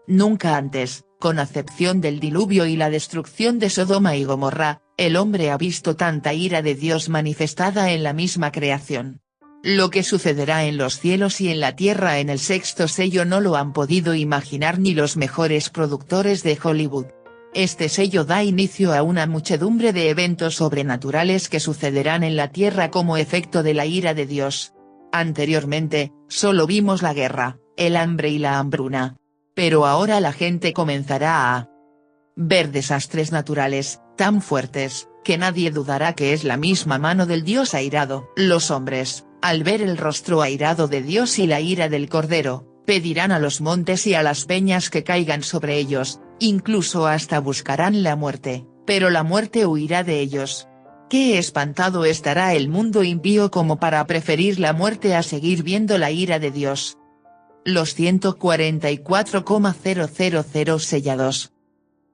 Nunca antes, con acepción del diluvio y la destrucción de Sodoma y Gomorra, El hombre ha visto tanta ira de Dios manifestada en la misma creación. Lo que sucederá en los cielos y en la tierra en el sexto sello no lo han podido imaginar ni los mejores productores de Hollywood. Este sello da inicio a una muchedumbre de eventos sobrenaturales que sucederán en la tierra como efecto de la ira de Dios. Anteriormente, solo vimos la guerra, el hambre y la hambruna. Pero ahora la gente comenzará a ver desastres naturales, tan fuertes, que nadie dudará que es la misma mano del Dios airado. Los hombres, al ver el rostro airado de Dios y la ira del Cordero, pedirán a los montes y a las peñas que caigan sobre ellos, incluso hasta buscarán la muerte, pero la muerte huirá de ellos. Qué espantado estará el mundo impío como para preferir la muerte a seguir viendo la ira de Dios. Los 144,000 sellados.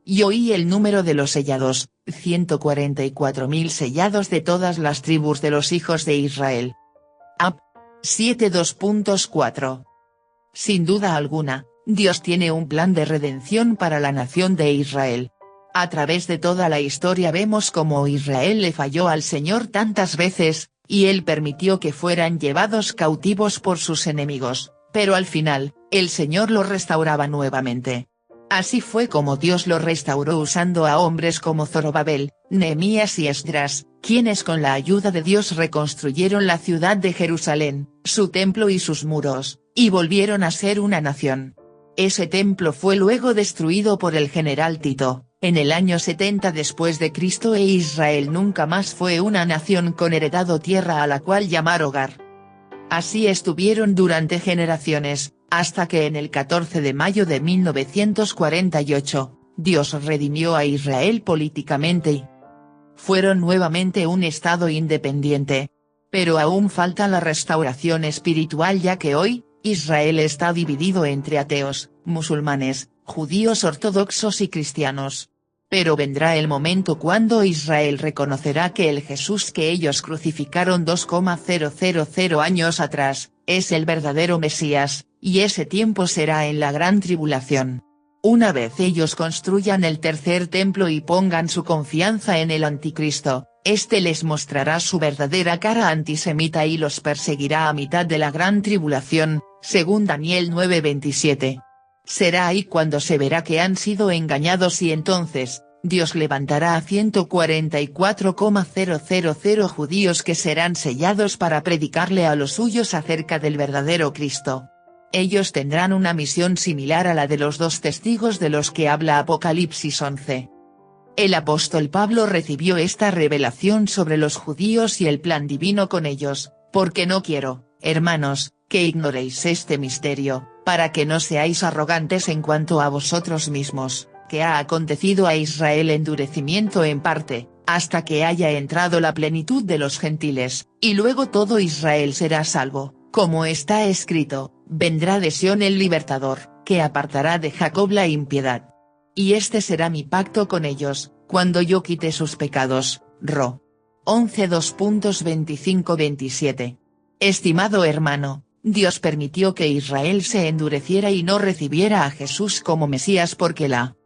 Y oí el número de los sellados, 144.000 sellados de todas las tribus de los hijos de Israel. Ap. 7:2.4. Sin duda alguna, Dios tiene un plan de redención para la nación de Israel. A través de toda la historia vemos cómo Israel le falló al Señor tantas veces, y Él permitió que fueran llevados cautivos por sus enemigos, pero al final, el Señor lo restauraba nuevamente. Así fue como Dios lo restauró usando a hombres como Zorobabel, Nehemías y Esdras, quienes con la ayuda de Dios reconstruyeron la ciudad de Jerusalén, su templo y sus muros, y volvieron a ser una nación. Ese templo fue luego destruido por el general Tito, en el año 70 después de Cristo, e Israel nunca más fue una nación con heredado tierra a la cual llamar hogar. Así estuvieron durante generaciones, hasta que en el 14 de mayo de 1948, Dios redimió a Israel políticamente y fueron nuevamente un estado independiente. Pero aún falta la restauración espiritual, ya que hoy, Israel está dividido entre ateos, musulmanes, judíos ortodoxos y cristianos. Pero vendrá el momento cuando Israel reconocerá que el Jesús que ellos crucificaron 2,000 años atrás, es el verdadero Mesías, y ese tiempo será en la gran tribulación. Una vez ellos construyan el tercer templo y pongan su confianza en el anticristo, este les mostrará su verdadera cara antisemita y los perseguirá a mitad de la gran tribulación, según Daniel 9:27. Será ahí cuando se verá que han sido engañados y entonces, Dios levantará a 144,000 judíos que serán sellados para predicarle a los suyos acerca del verdadero Cristo. Ellos tendrán una misión similar a la de los dos testigos de los que habla Apocalipsis 11. El apóstol Pablo recibió esta revelación sobre los judíos y el plan divino con ellos, porque no quiero, hermanos, que ignoréis este misterio, para que no seáis arrogantes en cuanto a vosotros mismos, que ha acontecido a Israel endurecimiento en parte, hasta que haya entrado la plenitud de los gentiles, y luego todo Israel será salvo, como está escrito, vendrá de Sión el libertador, que apartará de Jacob la impiedad. Y este será mi pacto con ellos, cuando yo quite sus pecados. Ro. 11:2.25-27. Estimado hermano, Dios permitió que Israel se endureciera y no recibiera a Jesús como Mesías porque la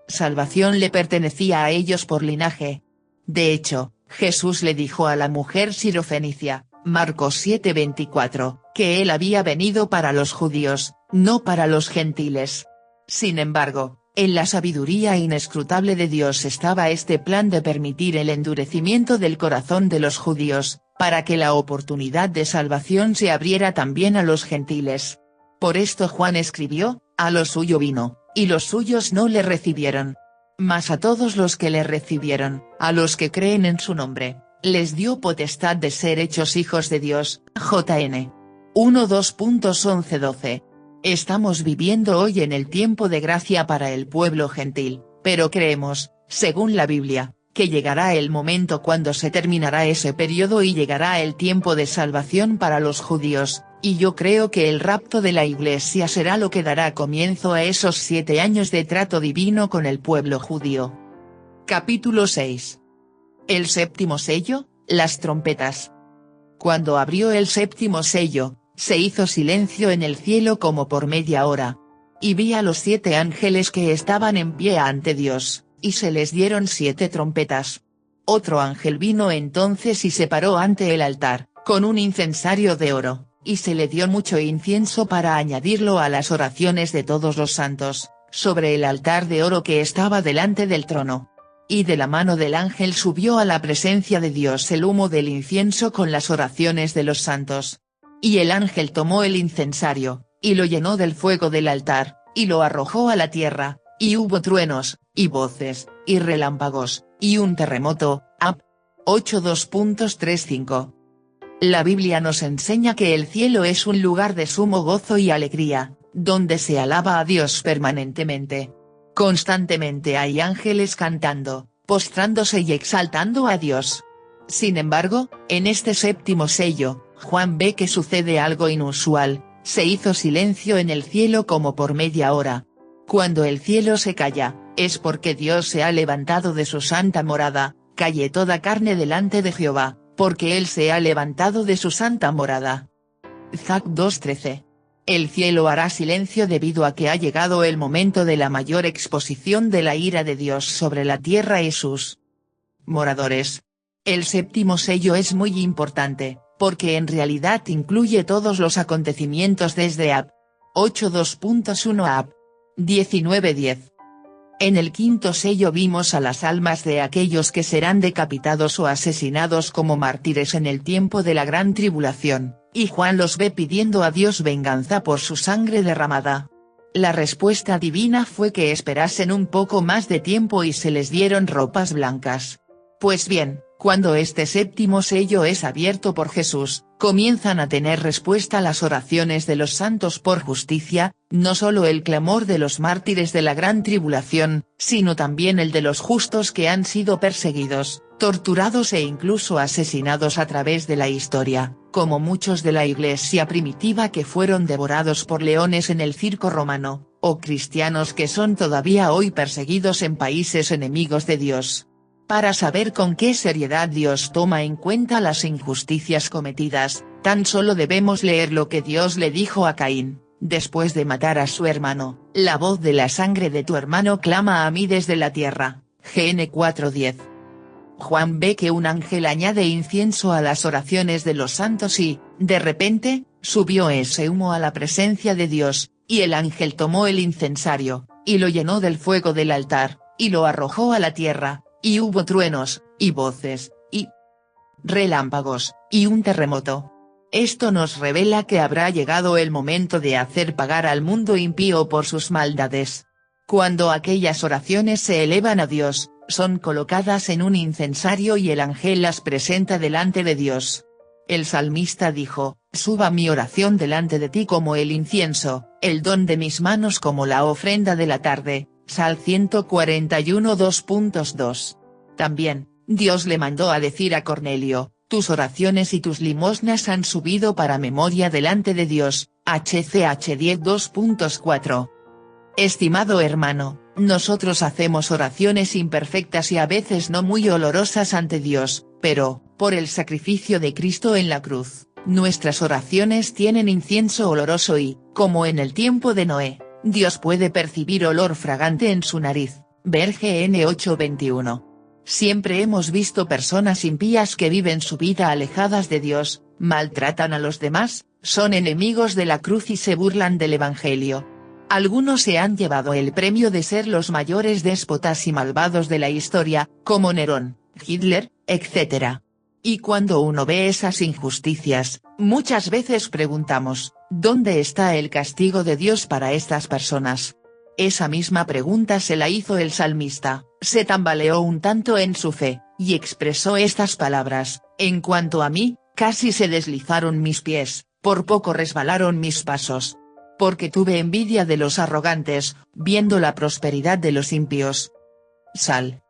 salvación le pertenecía a ellos por linaje. De hecho, Jesús le dijo a la mujer sirofenicia, Marcos 7:24, que él había venido para los judíos, no para los gentiles. Sin embargo, en la sabiduría inescrutable de Dios estaba este plan de permitir el endurecimiento del corazón de los judíos, para que la oportunidad de salvación se abriera también a los gentiles. Por esto Juan escribió, a lo suyo vino, y los suyos no le recibieron. Mas a todos los que le recibieron, a los que creen en su nombre, les dio potestad de ser hechos hijos de Dios. JN 1:2.11-12. Estamos viviendo hoy en el tiempo de gracia para el pueblo gentil, pero creemos, según la Biblia, que llegará el momento cuando se terminará ese periodo y llegará el tiempo de salvación para los judíos, y yo creo que el rapto de la Iglesia será lo que dará comienzo a esos 7 años de trato divino con el pueblo judío. Capítulo 6. El séptimo sello, las trompetas. Cuando abrió el séptimo sello, se hizo silencio en el cielo como por media hora. Y vi a los 7 ángeles que estaban en pie ante Dios, y se les dieron 7 trompetas. Otro ángel vino entonces y se paró ante el altar, con un incensario de oro, y se le dio mucho incienso para añadirlo a las oraciones de todos los santos, sobre el altar de oro que estaba delante del trono. Y de la mano del ángel subió a la presencia de Dios el humo del incienso con las oraciones de los santos. Y el ángel tomó el incensario, y lo llenó del fuego del altar, y lo arrojó a la tierra, y hubo truenos, y voces, y relámpagos, y un terremoto. Ap. 8:2.35. La Biblia nos enseña que el cielo es un lugar de sumo gozo y alegría, donde se alaba a Dios permanentemente. Constantemente hay ángeles cantando, postrándose y exaltando a Dios. Sin embargo, en este séptimo sello, Juan ve que sucede algo inusual, se hizo silencio en el cielo como por media hora. Cuando el cielo se calla, es porque Dios se ha levantado de su santa morada, calle toda carne delante de Jehová, porque Él se ha levantado de su santa morada. Zac 2:13. El cielo hará silencio debido a que ha llegado el momento de la mayor exposición de la ira de Dios sobre la tierra y sus moradores. El séptimo sello es muy importante, porque en realidad incluye todos los acontecimientos desde Ap. 8:2.1 a Ap. 19:10. En el quinto sello vimos a las almas de aquellos que serán decapitados o asesinados como mártires en el tiempo de la gran tribulación, y Juan los ve pidiendo a Dios venganza por su sangre derramada. La respuesta divina fue que esperasen un poco más de tiempo y se les dieron ropas blancas. Pues bien, cuando este séptimo sello es abierto por Jesús, comienzan a tener respuesta las oraciones de los santos por justicia, no solo el clamor de los mártires de la gran tribulación, sino también el de los justos que han sido perseguidos, torturados e incluso asesinados a través de la historia, como muchos de la iglesia primitiva que fueron devorados por leones en el circo romano, o cristianos que son todavía hoy perseguidos en países enemigos de Dios. Para saber con qué seriedad Dios toma en cuenta las injusticias cometidas, tan solo debemos leer lo que Dios le dijo a Caín, después de matar a su hermano: la voz de la sangre de tu hermano clama a mí desde la tierra. GN 4:10. Juan ve que un ángel añade incienso a las oraciones de los santos y, de repente, subió ese humo a la presencia de Dios, y el ángel tomó el incensario, y lo llenó del fuego del altar, y lo arrojó a la tierra. Y hubo truenos, y voces, y relámpagos, y un terremoto. Esto nos revela que habrá llegado el momento de hacer pagar al mundo impío por sus maldades. Cuando aquellas oraciones se elevan a Dios, son colocadas en un incensario y el ángel las presenta delante de Dios. El salmista dijo: suba mi oración delante de ti como el incienso, el don de mis manos como la ofrenda de la tarde. Sal 141 2.2. También, Dios le mandó a decir a Cornelio: tus oraciones y tus limosnas han subido para memoria delante de Dios. HCH 10 2.4. Estimado hermano, nosotros hacemos oraciones imperfectas y a veces no muy olorosas ante Dios, pero, por el sacrificio de Cristo en la cruz, nuestras oraciones tienen incienso oloroso y, como en el tiempo de Noé, Dios puede percibir olor fragante en su nariz. Ver GN 8:21. Siempre hemos visto personas impías que viven su vida alejadas de Dios, maltratan a los demás, son enemigos de la cruz y se burlan del Evangelio. Algunos se han llevado el premio de ser los mayores déspotas y malvados de la historia, como Nerón, Hitler, etc. Y cuando uno ve esas injusticias, muchas veces preguntamos: ¿dónde está el castigo de Dios para estas personas? Esa misma pregunta se la hizo el salmista, se tambaleó un tanto en su fe, y expresó estas palabras: en cuanto a mí, casi se deslizaron mis pies, por poco resbalaron mis pasos. Porque tuve envidia de los arrogantes, viendo la prosperidad de los impíos. Sal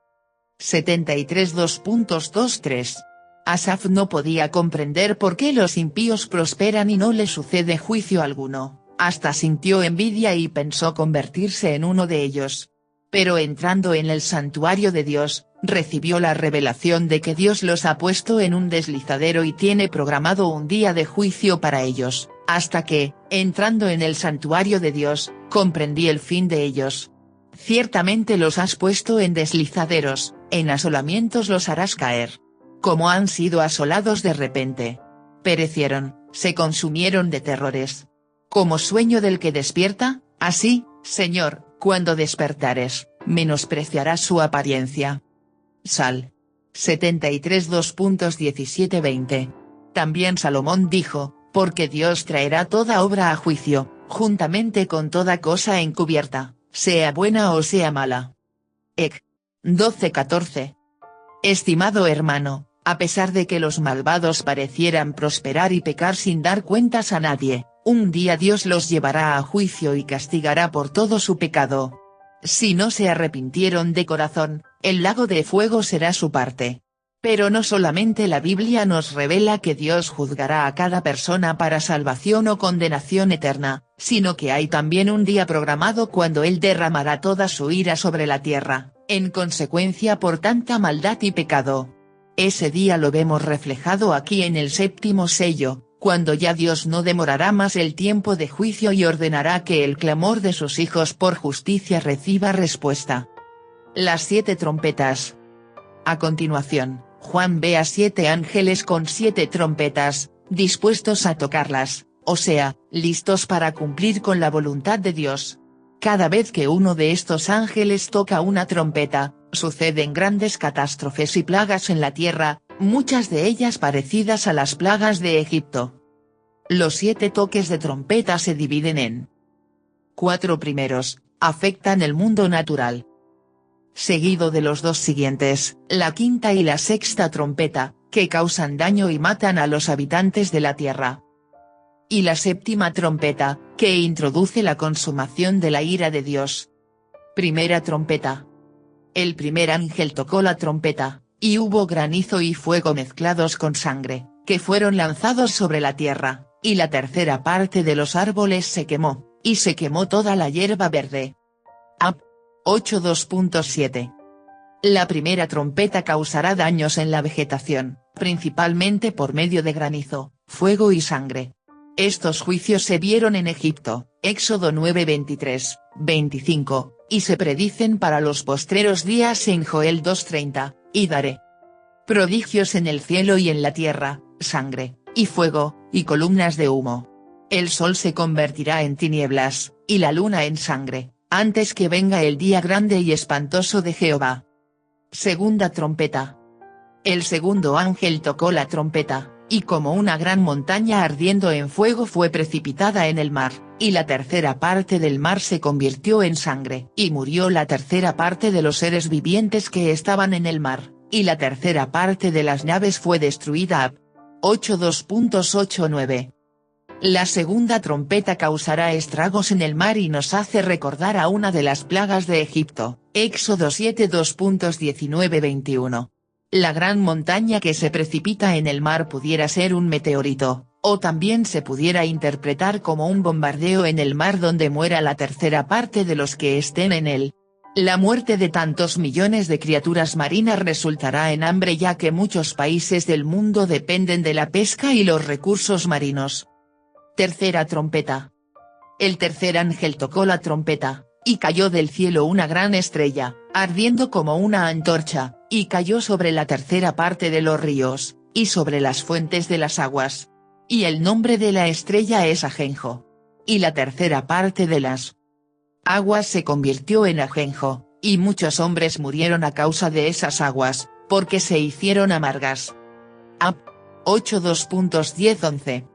73 2.23. Asaf no podía comprender por qué los impíos prosperan y no les sucede juicio alguno, hasta sintió envidia y pensó convertirse en uno de ellos. Pero entrando en el santuario de Dios, recibió la revelación de que Dios los ha puesto en un deslizadero y tiene programado un día de juicio para ellos, hasta que, entrando en el santuario de Dios, comprendí el fin de ellos. Ciertamente los has puesto en deslizaderos, en asolamientos los harás caer. Como han sido asolados de repente. Perecieron, se consumieron de terrores. Como sueño del que despierta, así, Señor, cuando despertares, menospreciarás su apariencia. Sal. 73 2.17-20. También Salomón dijo, porque Dios traerá toda obra a juicio, juntamente con toda cosa encubierta, sea buena o sea mala. Ec. 12:14. Estimado hermano, a pesar de que los malvados parecieran prosperar y pecar sin dar cuentas a nadie, un día Dios los llevará a juicio y castigará por todo su pecado. Si no se arrepintieron de corazón, el lago de fuego será su parte. Pero no solamente la Biblia nos revela que Dios juzgará a cada persona para salvación o condenación eterna, sino que hay también un día programado cuando Él derramará toda su ira sobre la tierra, en consecuencia por tanta maldad y pecado. Ese día lo vemos reflejado aquí en el séptimo sello, cuando ya Dios no demorará más el tiempo de juicio y ordenará que el clamor de sus hijos por justicia reciba respuesta. Las 7 trompetas. A continuación, Juan ve a 7 ángeles con 7 trompetas, dispuestos a tocarlas, o sea, listos para cumplir con la voluntad de Dios. Cada vez que uno de estos ángeles toca una trompeta, suceden grandes catástrofes y plagas en la tierra, muchas de ellas parecidas a las plagas de Egipto. Los 7 toques de trompeta se dividen en 4 primeros, afectan el mundo natural. Seguido de los 2 siguientes, la quinta y la sexta trompeta, que causan daño y matan a los habitantes de la tierra. Y la séptima trompeta, que introduce la consumación de la ira de Dios. Primera trompeta. El primer ángel tocó la trompeta, y hubo granizo y fuego mezclados con sangre, que fueron lanzados sobre la tierra, y la tercera parte de los árboles se quemó, y se quemó toda la hierba verde. Ap. 8.2.7. La primera trompeta causará daños en la vegetación, principalmente por medio de granizo, fuego y sangre. Estos juicios se vieron en Egipto, Éxodo 9:23, 25, y se predicen para los postreros días en Joel 2:30, y daré prodigios en el cielo y en la tierra, sangre, y fuego, y columnas de humo. El sol se convertirá en tinieblas, y la luna en sangre, antes que venga el día grande y espantoso de Jehová. Segunda trompeta. El segundo ángel tocó la trompeta, y como una gran montaña ardiendo en fuego fue precipitada en el mar, y la tercera parte del mar se convirtió en sangre, y murió la tercera parte de los seres vivientes que estaban en el mar, y la tercera parte de las naves fue destruida. 8.2.8-9. La segunda trompeta causará estragos en el mar y nos hace recordar a una de las plagas de Egipto, Éxodo 7:2.19-21. La gran montaña que se precipita en el mar pudiera ser un meteorito, o también se pudiera interpretar como un bombardeo en el mar donde muera la tercera parte de los que estén en él. La muerte de tantos millones de criaturas marinas resultará en hambre ya que muchos países del mundo dependen de la pesca y los recursos marinos. Tercera trompeta. El tercer ángel tocó la trompeta, y cayó del cielo una gran estrella, ardiendo como una antorcha, y cayó sobre la tercera parte de los ríos, y sobre las fuentes de las aguas. Y el nombre de la estrella es Ajenjo. Y la tercera parte de las aguas se convirtió en ajenjo, y muchos hombres murieron a causa de esas aguas, porque se hicieron amargas. Ap. 8.2.10-11.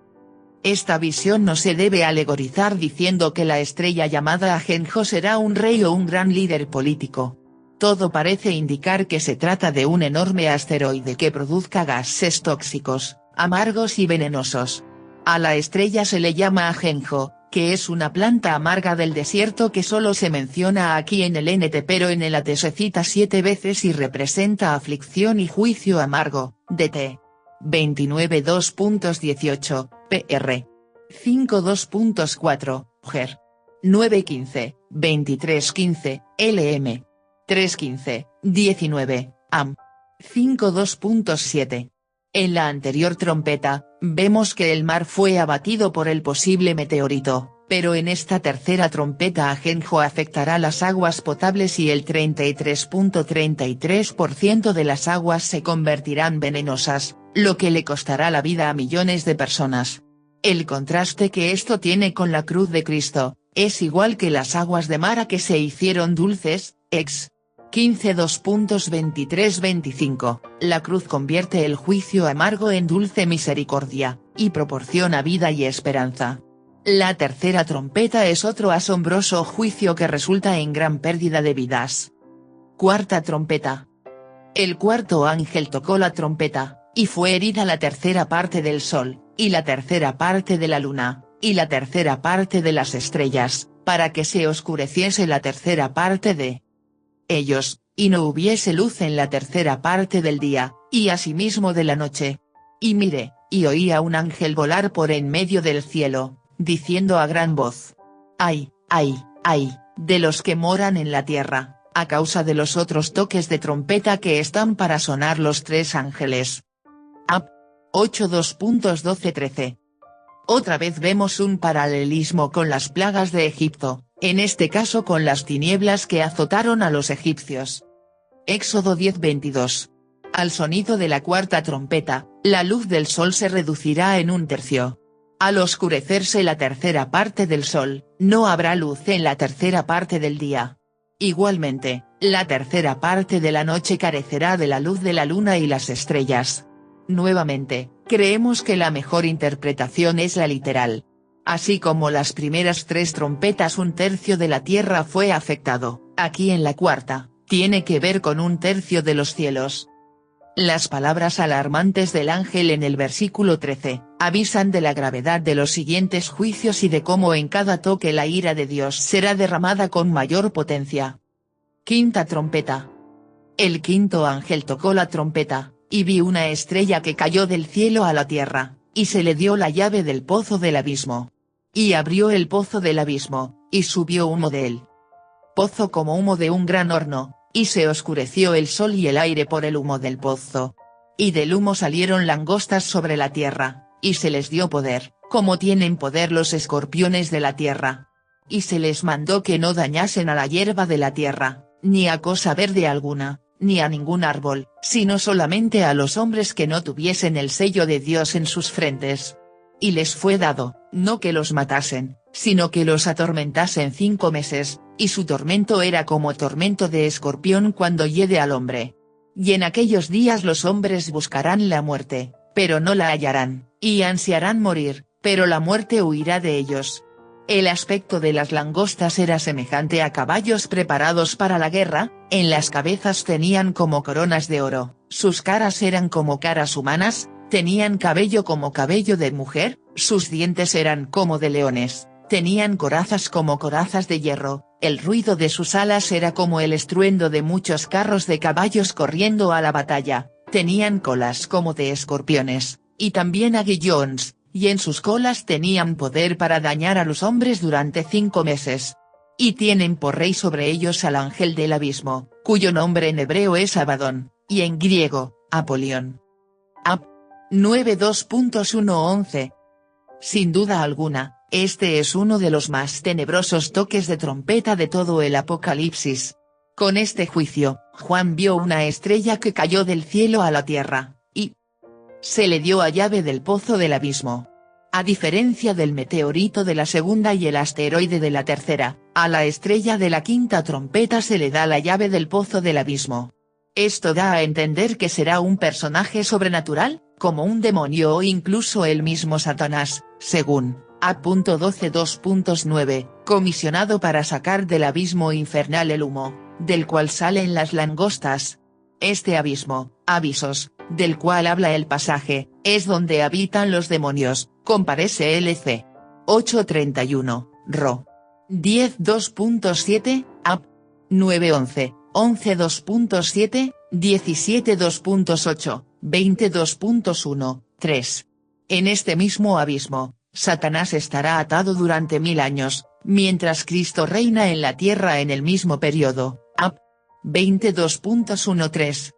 Esta visión no se debe alegorizar diciendo que la estrella llamada Ajenjo será un rey o un gran líder político. Todo parece indicar que se trata de un enorme asteroide que produzca gases tóxicos, amargos y venenosos. A la estrella se le llama ajenjo, que es una planta amarga del desierto que solo se menciona aquí en el NT pero en el AT se cita 7 veces y representa aflicción y juicio amargo, DT. 29.2.18, pr. 5.2.4, ger. 9.15, 23.15, lm. 3.15, 19, am. 5.2.7. En la anterior trompeta, vemos que el mar fue abatido por el posible meteorito, Pero en esta tercera trompeta ajenjo afectará las aguas potables y el 33.33% de las aguas se convertirán venenosas, lo que le costará la vida a millones de personas. El contraste que esto tiene con la cruz de Cristo, es igual que las aguas de Mara que se hicieron dulces, ex. 15 2.23-25, la cruz convierte el juicio amargo en dulce misericordia, y proporciona vida y esperanza. La tercera trompeta es otro asombroso juicio que resulta en gran pérdida de vidas. Cuarta trompeta. El cuarto ángel tocó la trompeta, y fue herida la tercera parte del sol, y la tercera parte de la luna, y la tercera parte de las estrellas, para que se oscureciese la tercera parte de ellos, y no hubiese luz en la tercera parte del día, y asimismo de la noche. Y miré, y oí a un ángel volar por en medio del cielo, diciendo a gran voz: ¡Ay, ay, ay, de los que moran en la tierra, a causa de los otros toques de trompeta que están para sonar los tres ángeles! Ap. 8 2.12-13. Otra vez vemos un paralelismo con las plagas de Egipto, en este caso con las tinieblas que azotaron a los egipcios. Éxodo 10:22. Al sonido de la cuarta trompeta, la luz del sol se reducirá en un tercio. Al oscurecerse la tercera parte del sol, no habrá luz en la tercera parte del día. Igualmente, la tercera parte de la noche carecerá de la luz de la luna y las estrellas. Nuevamente, creemos que la mejor interpretación es la literal. Así como las primeras tres trompetas un tercio de la tierra fue afectado, aquí en la cuarta, tiene que ver con un tercio de los cielos. Las palabras alarmantes del ángel en el versículo 13, avisan de la gravedad de los siguientes juicios y de cómo en cada toque la ira de Dios será derramada con mayor potencia. Quinta trompeta. El quinto ángel tocó la trompeta, y vi una estrella que cayó del cielo a la tierra, y se le dio la llave del pozo del abismo. Y abrió el pozo del abismo, y subió humo de él. Pozo como humo de un gran horno, y se oscureció el sol y el aire por el humo del pozo. Y del humo salieron langostas sobre la tierra, y se les dio poder, como tienen poder los escorpiones de la tierra. Y se les mandó que no dañasen a la hierba de la tierra, ni a cosa verde alguna, ni a ningún árbol, sino solamente a los hombres que no tuviesen el sello de Dios en sus frentes. Y les fue dado, no que los matasen, sino que los atormentasen 5 meses, y su tormento era como tormento de escorpión cuando hiede al hombre. Y en aquellos días los hombres buscarán la muerte, pero no la hallarán, y ansiarán morir, pero la muerte huirá de ellos. El aspecto de las langostas era semejante a caballos preparados para la guerra, en las cabezas tenían como coronas de oro, sus caras eran como caras humanas, tenían cabello como cabello de mujer, sus dientes eran como de leones, tenían corazas como corazas de hierro, el ruido de sus alas era como el estruendo de muchos carros de caballos corriendo a la batalla, tenían colas como de escorpiones, y también aguillones, y en sus colas tenían poder para dañar a los hombres durante 5 meses. Y tienen por rey sobre ellos al ángel del abismo, cuyo nombre en hebreo es Abadón, y en griego, Apolión. Ap. 9.2.1-11. Sin duda alguna, este es uno de los más tenebrosos toques de trompeta de todo el Apocalipsis. Con este juicio, Juan vio una estrella que cayó del cielo a la tierra, y se le dio a llave del pozo del abismo. A diferencia del meteorito de la segunda y el asteroide de la tercera, a la estrella de la quinta trompeta se le da la llave del pozo del abismo. Esto da a entender que será un personaje sobrenatural, como un demonio o incluso el mismo Satanás, según A.12.2.9, comisionado para sacar del abismo infernal el humo, del cual salen las langostas. Este abismo, abisos, del cual habla el pasaje, es donde habitan los demonios, comparece LC. 8.31, Ro. 10.2.7, Ap. 9.11, 11.2.7, 17.2.8, 20.2.1, 3. En este mismo abismo, Satanás estará atado durante 1000 años, mientras Cristo reina en la tierra en el mismo periodo. Ap. 22.13.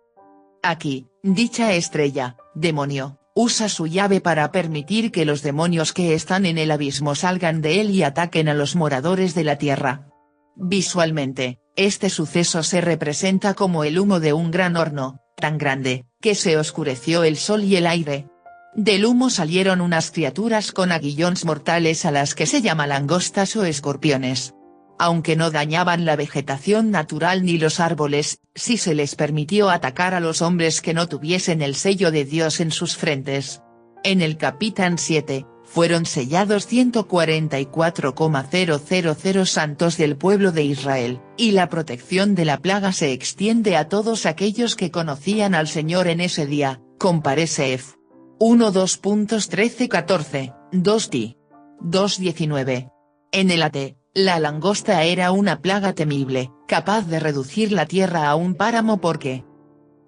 Aquí, dicha estrella, demonio, usa su llave para permitir que los demonios que están en el abismo salgan de él y ataquen a los moradores de la tierra. Visualmente, este suceso se representa como el humo de un gran horno, tan grande, que se oscureció el sol y el aire. Del humo salieron unas criaturas con aguijons mortales a las que se llama langostas o escorpiones. Aunque no dañaban la vegetación natural ni los árboles, sí se les permitió atacar a los hombres que no tuviesen el sello de Dios en sus frentes. En el capítulo 7, fueron sellados 144,000 santos del pueblo de Israel, y la protección de la plaga se extiende a todos aquellos que conocían al Señor en ese día, compare Sef. 1:2.13-14, 2 2:19. En el AT, la langosta era una plaga temible, capaz de reducir la tierra a un páramo porque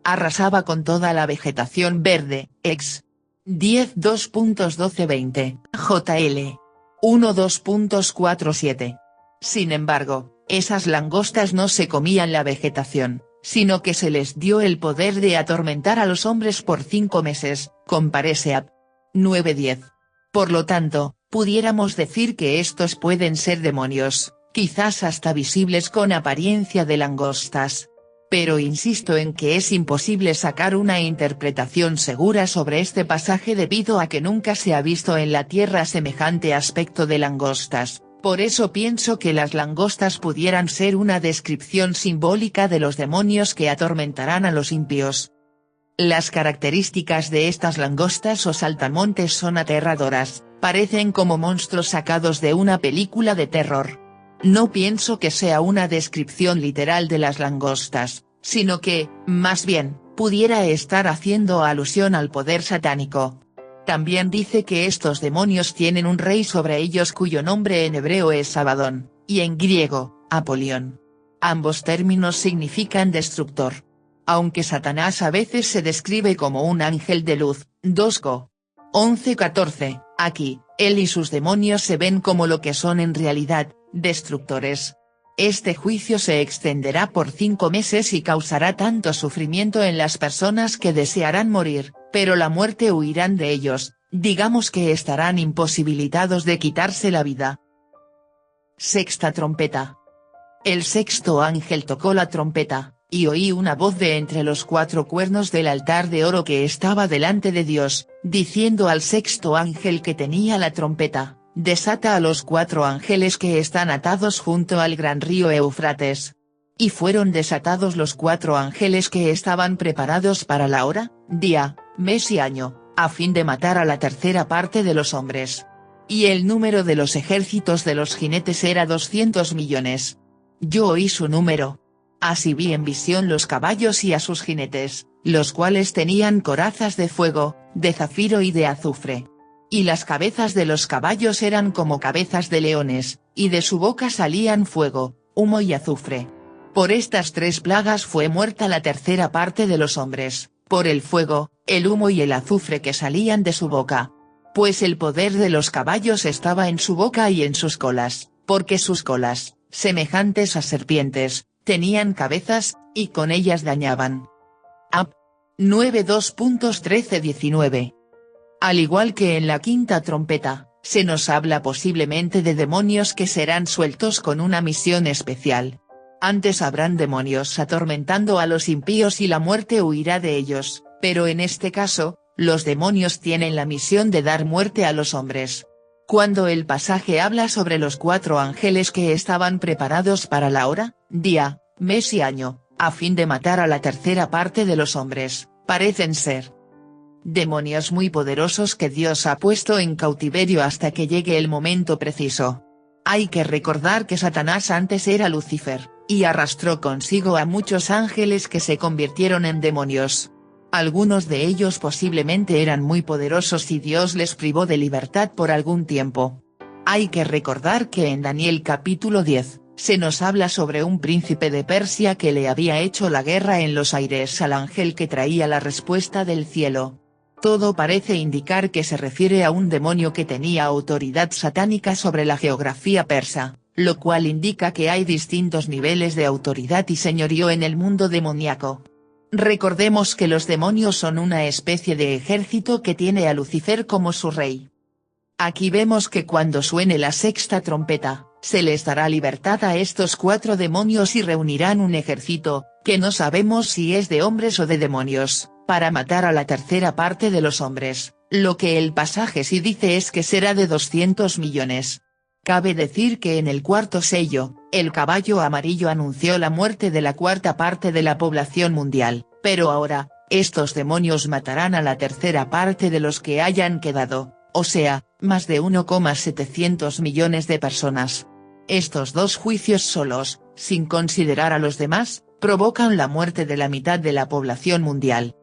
arrasaba con toda la vegetación verde, ex. 10:2.12-20, JL. 1:2.47. Sin embargo, esas langostas no se comían la vegetación, sino que se les dio el poder de atormentar a los hombres por 5 meses, compare Seab. 9:10. Por lo tanto, pudiéramos decir que estos pueden ser demonios, quizás hasta visibles con apariencia de langostas. Pero insisto en que es imposible sacar una interpretación segura sobre este pasaje debido a que nunca se ha visto en la tierra semejante aspecto de langostas, por eso pienso que las langostas pudieran ser una descripción simbólica de los demonios que atormentarán a los impíos. Las características de estas langostas o saltamontes son aterradoras, parecen como monstruos sacados de una película de terror. No pienso que sea una descripción literal de las langostas, sino que, más bien, pudiera estar haciendo alusión al poder satánico. También dice que estos demonios tienen un rey sobre ellos cuyo nombre en hebreo es Abadón, y en griego, Apolión. Ambos términos significan destructor. Aunque Satanás a veces se describe como un ángel de luz, 2 Co. 11:14, aquí, él y sus demonios se ven como lo que son en realidad, destructores. Este juicio se extenderá por 5 meses y causará tanto sufrimiento en las personas que desearán morir, pero la muerte huirán de ellos, digamos que estarán imposibilitados de quitarse la vida. Sexta trompeta. El sexto ángel tocó la trompeta, y oí una voz de entre los 4 cuernos del altar de oro que estaba delante de Dios, diciendo al sexto ángel que tenía la trompeta: desata a los 4 ángeles que están atados junto al gran río Éufrates. Y fueron desatados los 4 ángeles que estaban preparados para la hora, día, mes y año, a fin de matar a la tercera parte de los hombres. Y el número de los ejércitos de los jinetes era 200 millones. Yo oí su número. Así vi en visión los caballos y a sus jinetes, los cuales tenían corazas de fuego, de zafiro y de azufre. Y las cabezas de los caballos eran como cabezas de leones, y de su boca salían fuego, humo y azufre. Por estas 3 plagas fue muerta la tercera parte de los hombres, por el fuego, el humo y el azufre que salían de su boca. Pues el poder de los caballos estaba en su boca y en sus colas, porque sus colas, semejantes a serpientes, tenían cabezas, y con ellas dañaban. Ap. 9:2.13-19. Al igual que en la quinta trompeta, se nos habla posiblemente de demonios que serán sueltos con una misión especial. Antes habrán demonios atormentando a los impíos y la muerte huirá de ellos, pero en este caso, los demonios tienen la misión de dar muerte a los hombres. Cuando el pasaje habla sobre los 4 ángeles que estaban preparados para la hora, día, mes y año, a fin de matar a la tercera parte de los hombres, parecen ser demonios muy poderosos que Dios ha puesto en cautiverio hasta que llegue el momento preciso. Hay que recordar que Satanás antes era Lucifer, y arrastró consigo a muchos ángeles que se convirtieron en demonios. Algunos de ellos posiblemente eran muy poderosos y Dios les privó de libertad por algún tiempo. Hay que recordar que en Daniel capítulo 10, se nos habla sobre un príncipe de Persia que le había hecho la guerra en los aires al ángel que traía la respuesta del cielo. Todo parece indicar que se refiere a un demonio que tenía autoridad satánica sobre la geografía persa, lo cual indica que hay distintos niveles de autoridad y señorío en el mundo demoníaco. Recordemos que los demonios son una especie de ejército que tiene a Lucifer como su rey. Aquí vemos que cuando suene la sexta trompeta, se les dará libertad a estos 4 demonios y reunirán un ejército, que no sabemos si es de hombres o de demonios, para matar a la tercera parte de los hombres, lo que el pasaje sí dice es que será de 200 millones. Cabe decir que en el cuarto sello, el caballo amarillo anunció la muerte de la cuarta parte de la población mundial, pero ahora, estos demonios matarán a la tercera parte de los que hayan quedado, o sea, más de 1,700 millones de personas. Estos 2 juicios solos, sin considerar a los demás, provocan la muerte de la mitad de la población mundial.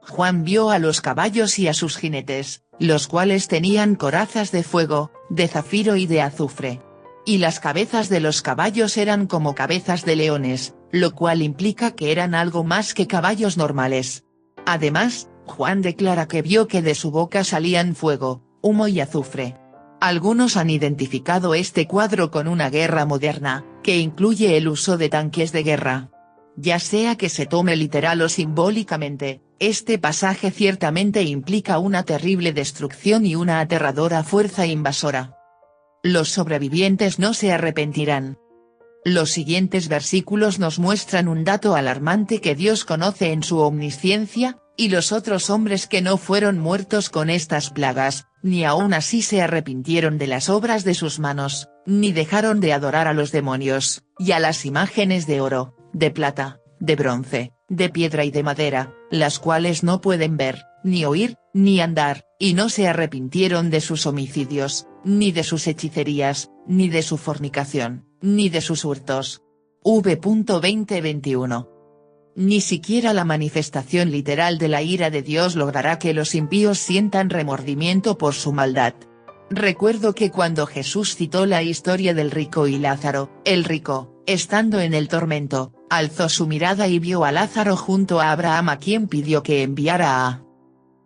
Juan vio a los caballos y a sus jinetes, los cuales tenían corazas de fuego, de zafiro y de azufre. Y las cabezas de los caballos eran como cabezas de leones, lo cual implica que eran algo más que caballos normales. Además, Juan declara que vio que de su boca salían fuego, humo y azufre. Algunos han identificado este cuadro con una guerra moderna, que incluye el uso de tanques de guerra. Ya sea que se tome literal o simbólicamente, este pasaje ciertamente implica una terrible destrucción y una aterradora fuerza invasora. Los sobrevivientes no se arrepentirán. Los siguientes versículos nos muestran un dato alarmante que Dios conoce en su omnisciencia, y los otros hombres que no fueron muertos con estas plagas, ni aún así se arrepintieron de las obras de sus manos, ni dejaron de adorar a los demonios, y a las imágenes de oro, de plata, de bronce, de piedra y de madera, las cuales no pueden ver, ni oír, ni andar, y no se arrepintieron de sus homicidios, ni de sus hechicerías, ni de su fornicación, ni de sus hurtos. V. 20:21. Ni siquiera la manifestación literal de la ira de Dios logrará que los impíos sientan remordimiento por su maldad. Recuerdo que cuando Jesús citó la historia del rico y Lázaro, el rico, estando en el tormento, alzó su mirada y vio a Lázaro junto a Abraham, a quien pidió que enviara a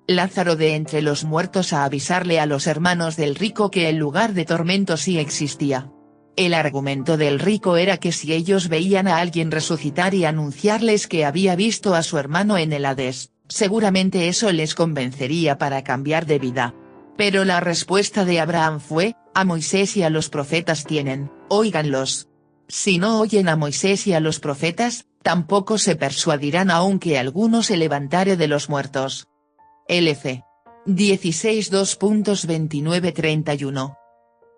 Lázaro de entre los muertos a avisarle a los hermanos del rico que el lugar de tormento sí existía. El argumento del rico era que si ellos veían a alguien resucitar y anunciarles que había visto a su hermano en el Hades, seguramente eso les convencería para cambiar de vida. Pero la respuesta de Abraham fue: a Moisés y a los profetas tienen, óiganlos. Si no oyen a Moisés y a los profetas, tampoco se persuadirán aunque alguno se levantare de los muertos. LC 16 2.29-31.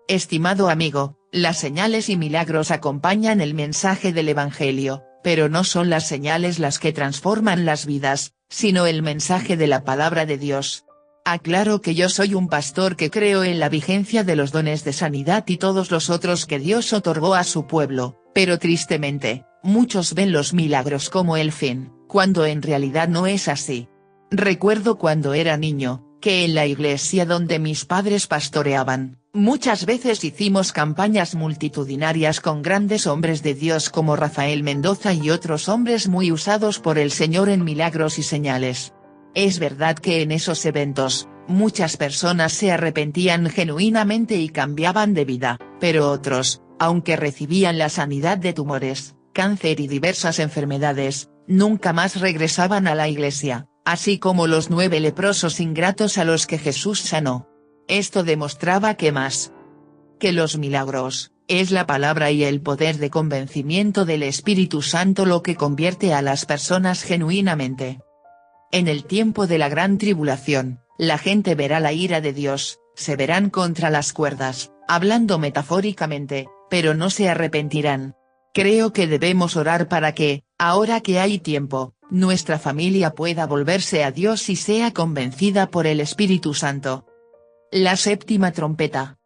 Estimado amigo, las señales y milagros acompañan el mensaje del Evangelio, pero no son las señales las que transforman las vidas, sino el mensaje de la palabra de Dios. Aclaro que yo soy un pastor que creo en la vigencia de los dones de sanidad y todos los otros que Dios otorgó a su pueblo, pero tristemente, muchos ven los milagros como el fin, cuando en realidad no es así. Recuerdo cuando era niño, que en la iglesia donde mis padres pastoreaban, muchas veces hicimos campañas multitudinarias con grandes hombres de Dios como Rafael Mendoza y otros hombres muy usados por el Señor en milagros y señales. Es verdad que en esos eventos, muchas personas se arrepentían genuinamente y cambiaban de vida, pero otros, aunque recibían la sanidad de tumores, cáncer y diversas enfermedades, nunca más regresaban a la iglesia, así como los 9 leprosos ingratos a los que Jesús sanó. Esto demostraba que más que los milagros, es la palabra y el poder de convencimiento del Espíritu Santo lo que convierte a las personas genuinamente. En el tiempo de la gran tribulación, la gente verá la ira de Dios, se verán contra las cuerdas, hablando metafóricamente, pero no se arrepentirán. Creo que debemos orar para que, ahora que hay tiempo, nuestra familia pueda volverse a Dios y sea convencida por el Espíritu Santo. La séptima trompeta.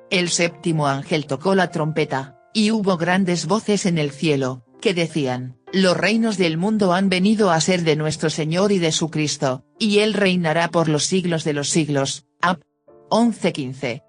El séptimo ángel tocó la trompeta, y hubo grandes voces en el cielo, que decían: los reinos del mundo han venido a ser de nuestro Señor y de su Cristo, y Él reinará por los siglos de los siglos. Ap. 11:15.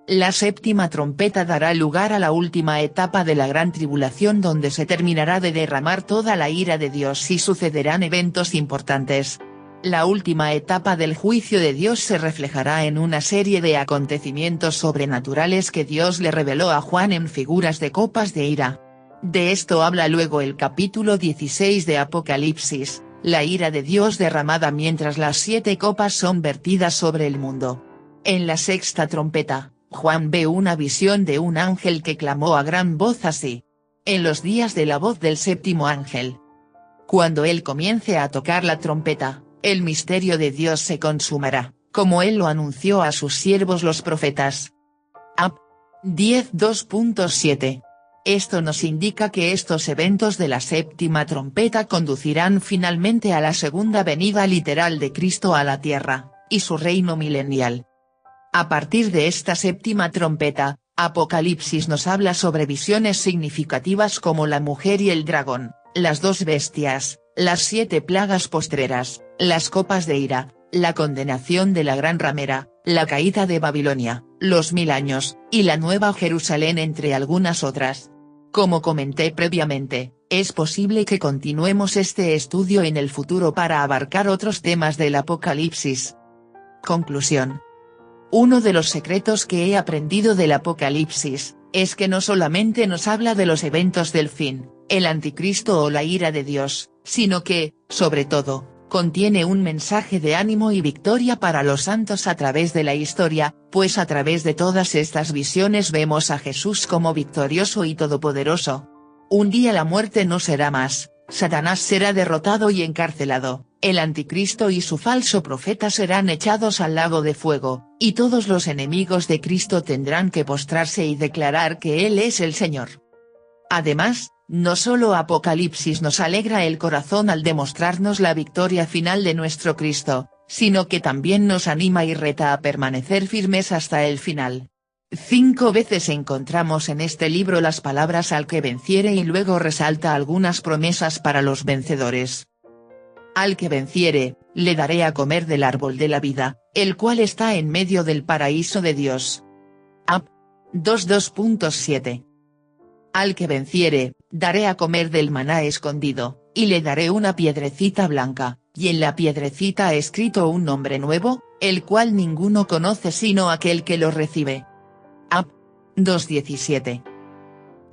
La séptima trompeta dará lugar a la última etapa de la gran tribulación, donde se terminará de derramar toda la ira de Dios y sucederán eventos importantes. La última etapa del juicio de Dios se reflejará en una serie de acontecimientos sobrenaturales que Dios le reveló a Juan en figuras de copas de ira. De esto habla luego el capítulo 16 de Apocalipsis, la ira de Dios derramada mientras las 7 copas son vertidas sobre el mundo. En la sexta trompeta, Juan ve una visión de un ángel que clamó a gran voz así. En los días de la voz del séptimo ángel. Cuando él comience a tocar la trompeta, el misterio de Dios se consumará, como él lo anunció a sus siervos los profetas. Ap. 10.2.7. Esto nos indica que estos eventos de la séptima trompeta conducirán finalmente a la segunda venida literal de Cristo a la tierra, y su reino milenial. A partir de esta séptima trompeta, Apocalipsis nos habla sobre visiones significativas como la mujer y el dragón, las 2 bestias, las 7 plagas postreras, las copas de ira, la condenación de la gran ramera, la caída de Babilonia, los 1000 años, y la Nueva Jerusalén entre algunas otras. Como comenté previamente, es posible que continuemos este estudio en el futuro para abarcar otros temas del Apocalipsis. Conclusión. Uno de los secretos que he aprendido del Apocalipsis, es que no solamente nos habla de los eventos del fin, el anticristo o la ira de Dios, sino que, sobre todo, contiene un mensaje de ánimo y victoria para los santos a través de la historia, pues a través de todas estas visiones vemos a Jesús como victorioso y todopoderoso. Un día la muerte no será más, Satanás será derrotado y encarcelado, el anticristo y su falso profeta serán echados al lago de fuego, y todos los enemigos de Cristo tendrán que postrarse y declarar que Él es el Señor. Además, no solo Apocalipsis nos alegra el corazón al demostrarnos la victoria final de nuestro Cristo, sino que también nos anima y reta a permanecer firmes hasta el final. 5 veces encontramos en este libro las palabras al que venciere y luego resalta algunas promesas para los vencedores. Al que venciere, le daré a comer del árbol de la vida, el cual está en medio del paraíso de Dios. Ap. 2.2.7. Al que venciere, daré a comer del maná escondido, y le daré una piedrecita blanca, y en la piedrecita ha escrito un nombre nuevo, el cual ninguno conoce sino aquel que lo recibe. Ap. 2.17.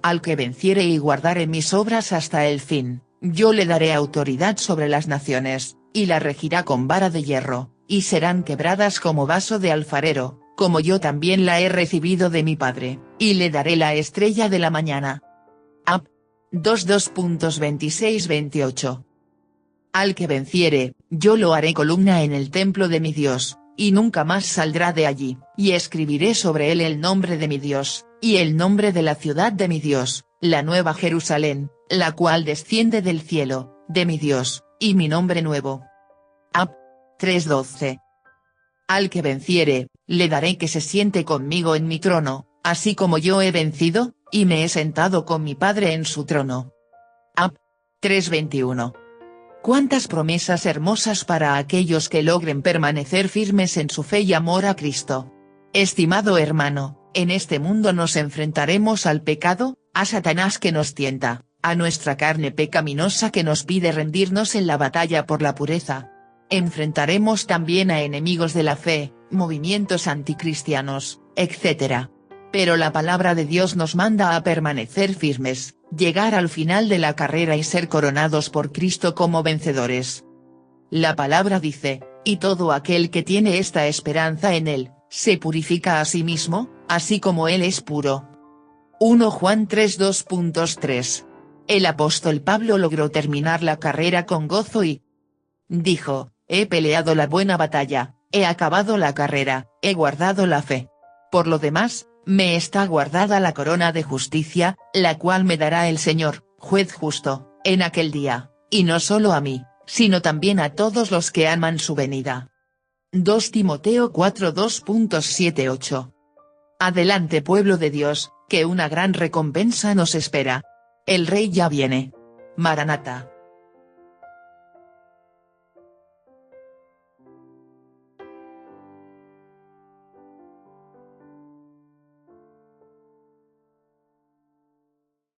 Al que venciere y guardare mis obras hasta el fin, yo le daré autoridad sobre las naciones, y la regirá con vara de hierro, y serán quebradas como vaso de alfarero, como yo también la he recibido de mi Padre, y le daré la estrella de la mañana. Ap. 2.2.26-28. Al que venciere, yo lo haré columna en el templo de mi Dios, y nunca más saldrá de allí, y escribiré sobre él el nombre de mi Dios, y el nombre de la ciudad de mi Dios, la nueva Jerusalén, la cual desciende del cielo, de mi Dios, y mi nombre nuevo. Ap. 3.12. Al que venciere, le daré que se siente conmigo en mi trono, así como yo he vencido, y me he sentado con mi Padre en su trono. Ap. 3.21. Cuántas promesas hermosas para aquellos que logren permanecer firmes en su fe y amor a Cristo. Estimado hermano, en este mundo nos enfrentaremos al pecado, a Satanás que nos tienta, a nuestra carne pecaminosa que nos pide rendirnos en la batalla por la pureza. Enfrentaremos también a enemigos de la fe, movimientos anticristianos, etc. Pero la palabra de Dios nos manda a permanecer firmes, llegar al final de la carrera y ser coronados por Cristo como vencedores. La palabra dice, y todo aquel que tiene esta esperanza en Él, se purifica a sí mismo, así como Él es puro. 1 Juan 3.2.3. El apóstol Pablo logró terminar la carrera con gozo y dijo, he peleado la buena batalla, he acabado la carrera, he guardado la fe. Por lo demás, me está guardada la corona de justicia, la cual me dará el Señor, juez justo, en aquel día, y no solo a mí, sino también a todos los que aman su venida. 2 Timoteo 4.2.7-8. Adelante pueblo de Dios, que una gran recompensa nos espera. El Rey ya viene. Maranata.